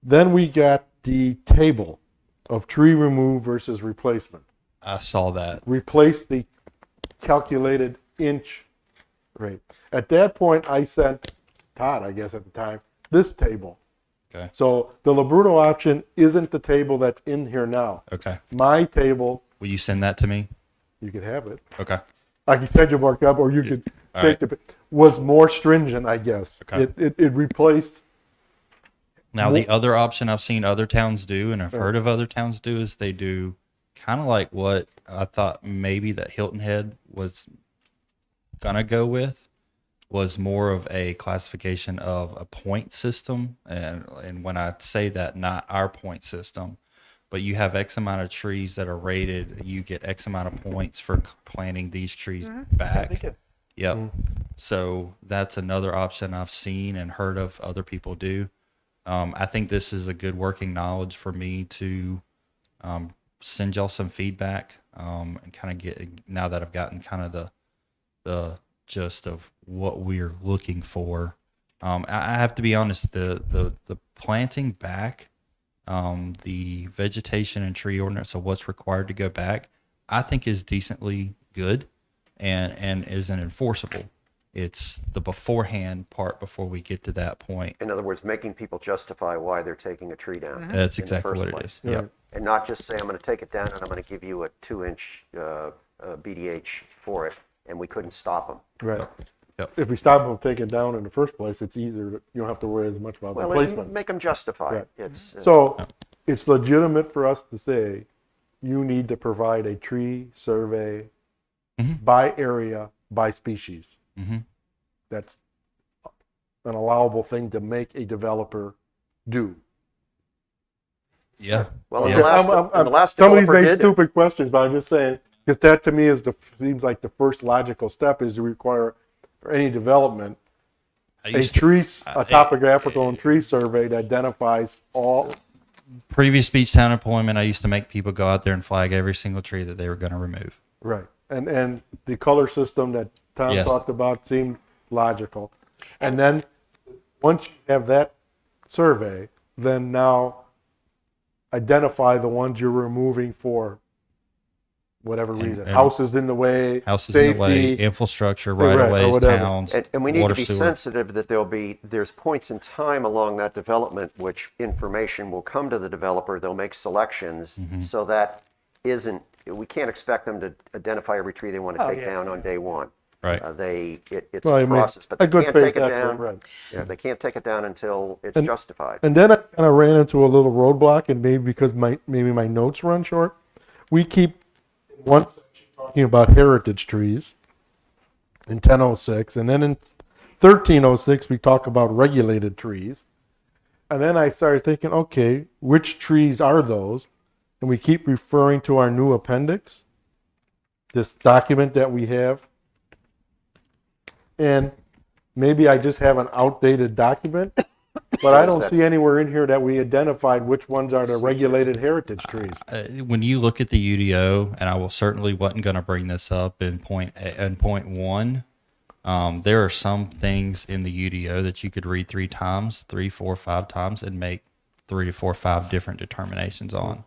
Then we got the table of tree remove versus replacement. I saw that. Replace the calculated inch rate. At that point, I sent Todd, I guess at the time, this table. Okay. So the Labruno option isn't the table that's in here now. Okay. My table, Will you send that to me? you could have it. Okay. I can send you mark up, or you could All take right. the, was more stringent, I guess. Okay. It replaced, Now, the other option I've seen other towns do, and I've heard of other towns do, is they do kind of like what I thought maybe that Hilton Head was gonna go with, was more of a classification of a point system. And when I say that, not our point system, but you have X amount of trees that are rated, you get X amount of points for planting these trees back. Yep. So that's another option I've seen and heard of other people do. I think this is a good working knowledge for me to send y'all some feedback and kind of get, now that I've gotten kind of the gist of what we're looking for. I have to be honest, the planting back, the vegetation and tree ordinance of what's required to go back, I think is decently good and isn't enforceable. It's the beforehand part before we get to that point. In other words, making people justify why they're taking a tree down. That's in the exactly first what it place. is. Yep. And not just say, I'm going to take it down and I'm going to give you a 2-inch BDH for it, and we couldn't stop them. right. Yep. If we stop them taking it down in the first place, it's easier, you don't have to worry as much about Well, replacement. make them justify Right. it. It's, So it's legitimate for us to say, you need to provide a tree survey by area, by species. Mhm. That's an allowable thing to make a developer do. Yeah. well, Yeah. in the last Some of these developer make did, stupid questions, but I'm just saying, because that to me is seems like the first logical step is to require for any development I a used to- tree, a topographical and tree survey that identifies all. previous beach town employment, I used to make people go out there and flag every single tree that they were going to remove. Right, and the color system that Tom Yes. talked about seemed logical. And then, once you have that survey, then now identify the ones you're removing for whatever reason. and Houses in the way, Houses safety. in the way, infrastructure, Right, right or of ways, whatever. towns, and we need water, to be sewer. sensitive that there's points in time along that development which information will come to the developer. They'll make selections, so that we can't expect them to identify every tree they want to take down on day one. Right. It's Well, a you make process, but a they good can't faith take it effort, down. right. Yeah, they can't take it down until it's justified. And then I kind of ran into a little roadblock, and maybe because maybe my notes run short. We keep one section talking about heritage trees in 1006, and then in 1306 we talk about regulated trees. And then I started thinking, okay, which trees are those? And we keep referring to our new appendix, this document that we have. And maybe I just have an outdated document, but I don't see anywhere in here that we identified which ones are the regulated heritage trees. When you look at the UDO, and I will certainly wasn't going to bring this up in point one, there are some things in the UDO that you could read 3 times, 3, 4, 5 times, and make 3 to 4, 5 different determinations on.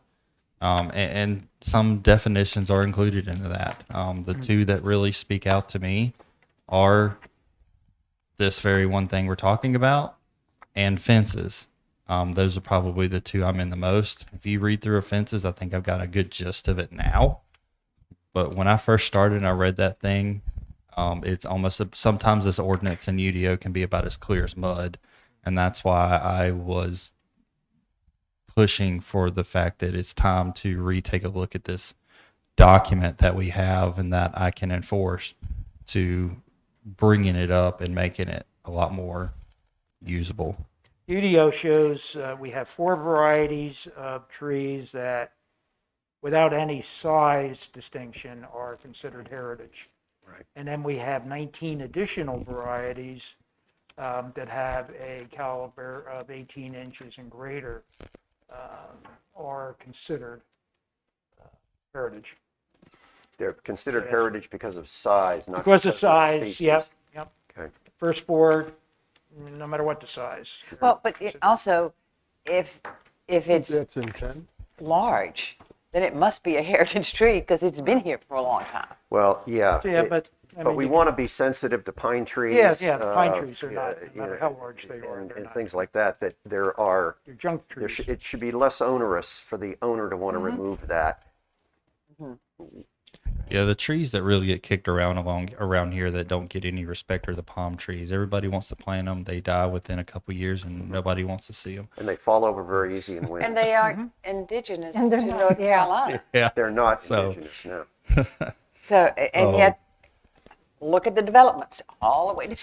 And some definitions are included into that. The two that really speak out to me are this very one thing we're talking about and fences. Those are probably the two I'm in the most. If you read through fences, I think I've got a good gist of it now. But when I first started and I read that thing, it's almost sometimes this ordinance and UDO can be about as clear as mud. And that's why I was pushing for the fact that it's time to retake a look at this document that we have and that I can enforce, to bringing it up and making it a lot more usable. UDO shows we have 4 varieties of trees that, without any size distinction, are considered heritage. Right. And then we have 19 additional varieties that have a caliber of 18 inches and greater, are considered heritage. They're considered heritage because of size, not Because of the size, species. yep. Okay. First 4, no matter what the size. Well, but it also, if it's That's in 10. large, then it must be a heritage tree because it's been here for a long time. Well, yeah. Yeah, but, I But mean, we you want to be sensitive to pine trees. Yeah, the pine trees are not, no matter how large they are, And they're and not. things like that, that there are, They're junk trees. it should be less onerous for the owner to want to remove that. Yeah, the trees that really get kicked around around here that don't get any respect are the palm trees. Everybody wants to plant them. They die within a couple years, and nobody wants to see them. And they fall over very easy in wind. And they aren't indigenous And they're to not, North yeah. Carolina. Yeah. They're not So- indigenous, no. So, and yet, look at the developments all the way to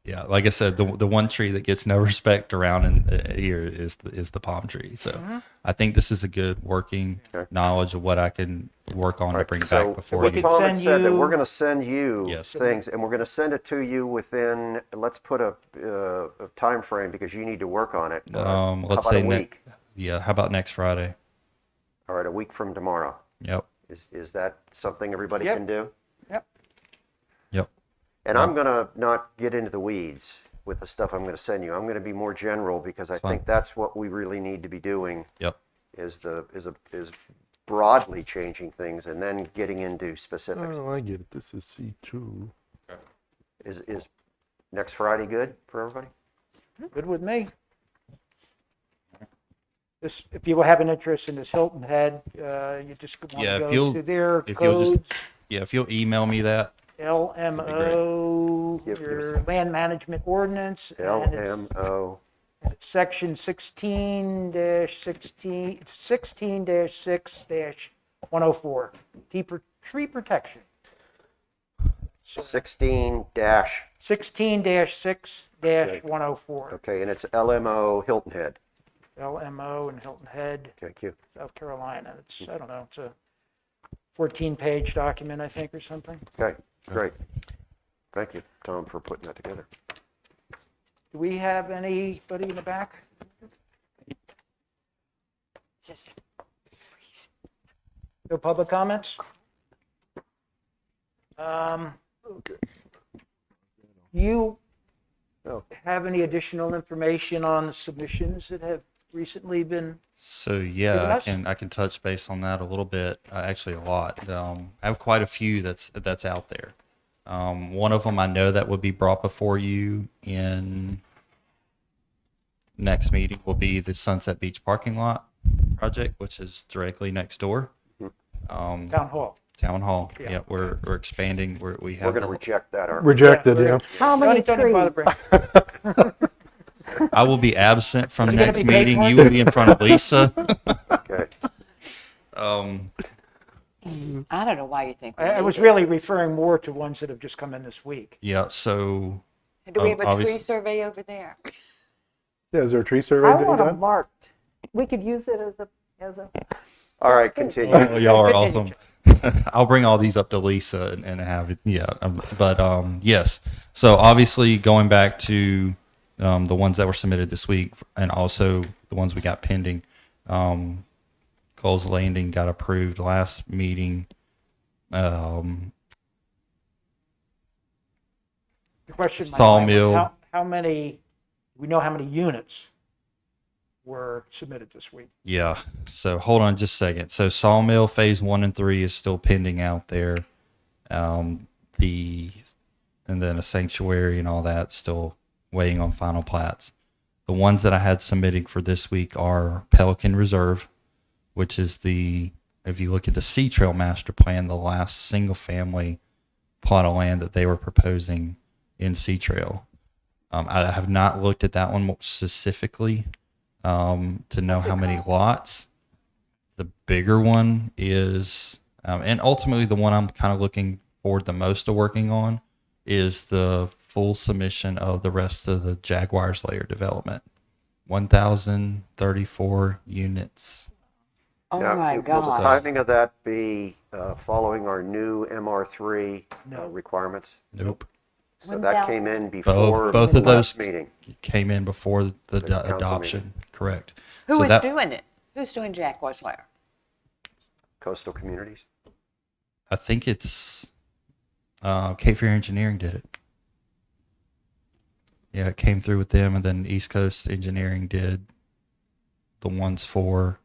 Yeah, like I said, the one tree that gets no respect around here is the palm tree. So I think this is a good working Okay. knowledge of what I can work on to Right, bring so back before what you. Tom had Send said, that you- we're going to send you Yes. things, and we're going to send it to you within, let's put a time frame because you need to work on it. Let's How about say a week? Yeah, how about next Friday? All right, a week from tomorrow. Yep. Is that something everybody Yep. can do? Yep. And I'm going to not get into the weeds with the stuff I'm going to send you. I'm going to be more general because I Fine. think that's what we really need to be doing Yep. is broadly changing things and then getting into specifics. Oh, I get it. This is C2. Is next Friday good for everybody? Good with me. This, if you have an interest in this Hilton Head, you just want Yeah, to if go you'll- to their if you'll just- codes, Yeah, if you'll email me that. LMO, Yep, your land management ordinance, and it's LMO. section 16-6-104, tree protection. 16 dash, 16-6-104, okay, and it's LMO Hilton Head. LMO in Hilton Head, Thank you. South Carolina. It's, I don't know, it's a 14-page document, I think, or something. Okay, great. Thank you, Tom, for putting that together. Do we have anybody in the back? just No public comments? You Oh. have any additional information on the submissions that have recently been? So yeah, Given I us? can touch base on that a little bit. Actually, a lot. I have quite a few that's out there. One of them I know that would be brought before you in next meeting will be the Sunset Beach parking lot project, which is directly next door. Town Hall. Town Hall. Yeah. Yeah, we're expanding. We We're have. going to reject that, aren't we? Rejected, Yeah, yeah. How many Don't even bother trees? bringing- I will be absent from Is it gonna next be paid meeting. for? You will be in front of Lisa. Okay. I don't know why you think. we I need was it. really referring more to ones that have just come in this week. Yeah. So Do we have a obvious- tree survey over there? Yeah, is there a tree survey I being want them done? marked. We could use it as a, All right, continue. Oh, y'all are awesome. I'll bring all these up to Lisa and have it. Yeah. Yes. So obviously going back to the ones that were submitted this week and also the ones we got pending, Cole's Landing got approved last meeting. The question in my mind Sawmill. was how many, we know how many units were submitted this week. Yeah. So hold on just a second. So Sawmill phase 1 and 3 is still pending out there. And then a sanctuary and all that still waiting on final plats. The ones that I had submitted for this week are Pelican Reserve, which is if you look at the Sea Trail master plan, the last single family plot of land that they were proposing in Sea Trail. I have not looked at that one more specifically to know how many lots. The bigger one is, and ultimately the one I'm kind of looking forward the most to working on is the full submission of the rest of the Jaguars layer development. 1,034 units. Oh Now, my Will the God. timing of that be following our new MR3 requirements? Nope. So that came in before Both the of those last meeting. came in before the council adoption. Correct. Who So is that- doing it? Who's doing Jaguar's Lair? Coastal Communities. I think it's Cape Fear Engineering did it. Yeah, it came through with them, and then East Coast Engineering did the ones for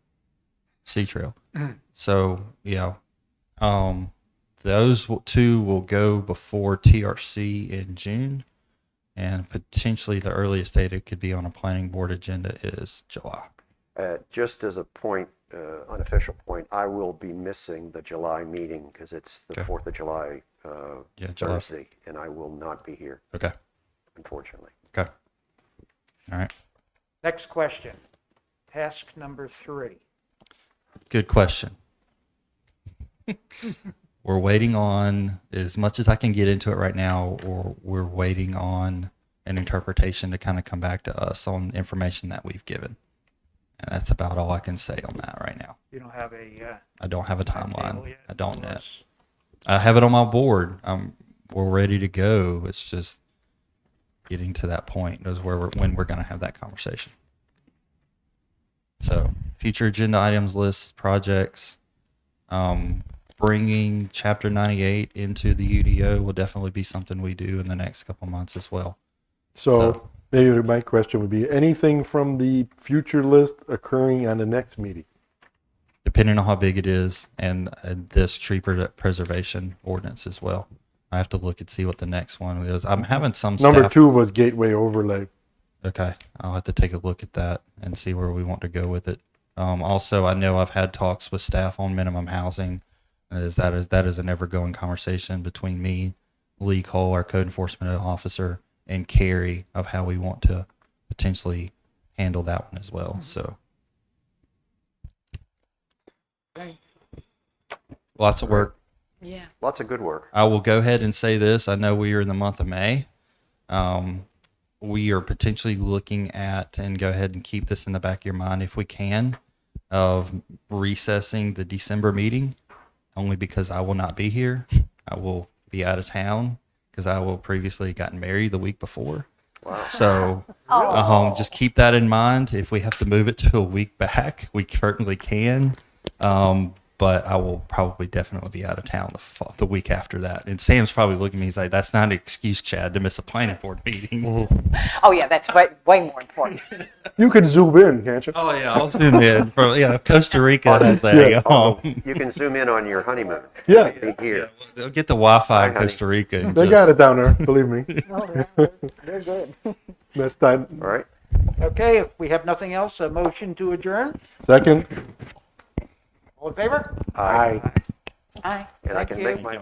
Sea Trail. So, yeah, those two will go before TRC in June, and potentially the earliest date it could be on a planning board agenda is July. Just as a point, unofficial point, I will be missing the July meeting because it's the Okay. 4th of July Yeah, July. Thursday, and I will not be here, Okay. unfortunately. Okay. All right. Next question. Task number 3. Good question. We're waiting on, as much as I can get into it right now, or we're waiting on an interpretation to kind of come back to us on information that we've given. And that's about all I can say on that right now. You don't have a I don't have a timetable timeline. yet? I don't yet. Unless- I have it on my board. We're ready to go. It's just getting to that point is when we're going to have that conversation. So, future agenda items, lists, projects, bringing Chapter 98 into the UDO will definitely be something we do in the next couple months as well. So maybe my question would be, anything from the future list occurring on the next meeting? Depending on how big it is, and this tree preservation ordinance as well. I have to look and see what the next one is. I'm having some Number staff. 2 was gateway overlay. Okay, I'll have to take a look at that and see where we want to go with it. Also, I know I've had talks with staff on minimum housing. That is an ever-going conversation between me, Lee Cole, our code enforcement officer, and Carrie of how we want to potentially handle that one as well. So, lots of work. Yeah. Lots of good work. I will go ahead and say this. I know we are in the month of May. We are potentially looking at, and go ahead and keep this in the back of your mind if we can, of recessing the December meeting, only because I will not be here. I will be out of town because I will previously gotten married the week before. Wow. So just keep that in mind. If we have to move it to a week back, we certainly can. But I will probably definitely be out of town the week after that. And Sam's probably looking at me, he's like, that's not an excuse, Chad, to miss a planning board meeting. Oh, yeah, that's way more important. You could zoom in, can't you? Oh, yeah, I'll zoom in. Costa Rica has a, You can zoom in on your honeymoon. Yeah, Be here. they'll get the Wi-Fi in Hi, honey. Costa Rica. And they just- got it down there, believe me. Oh, yeah, they're good. That's time. All right. Okay, if we have nothing else, a motion to adjourn. Second? All in favor? Aye. Aye. And I Thank can you. make my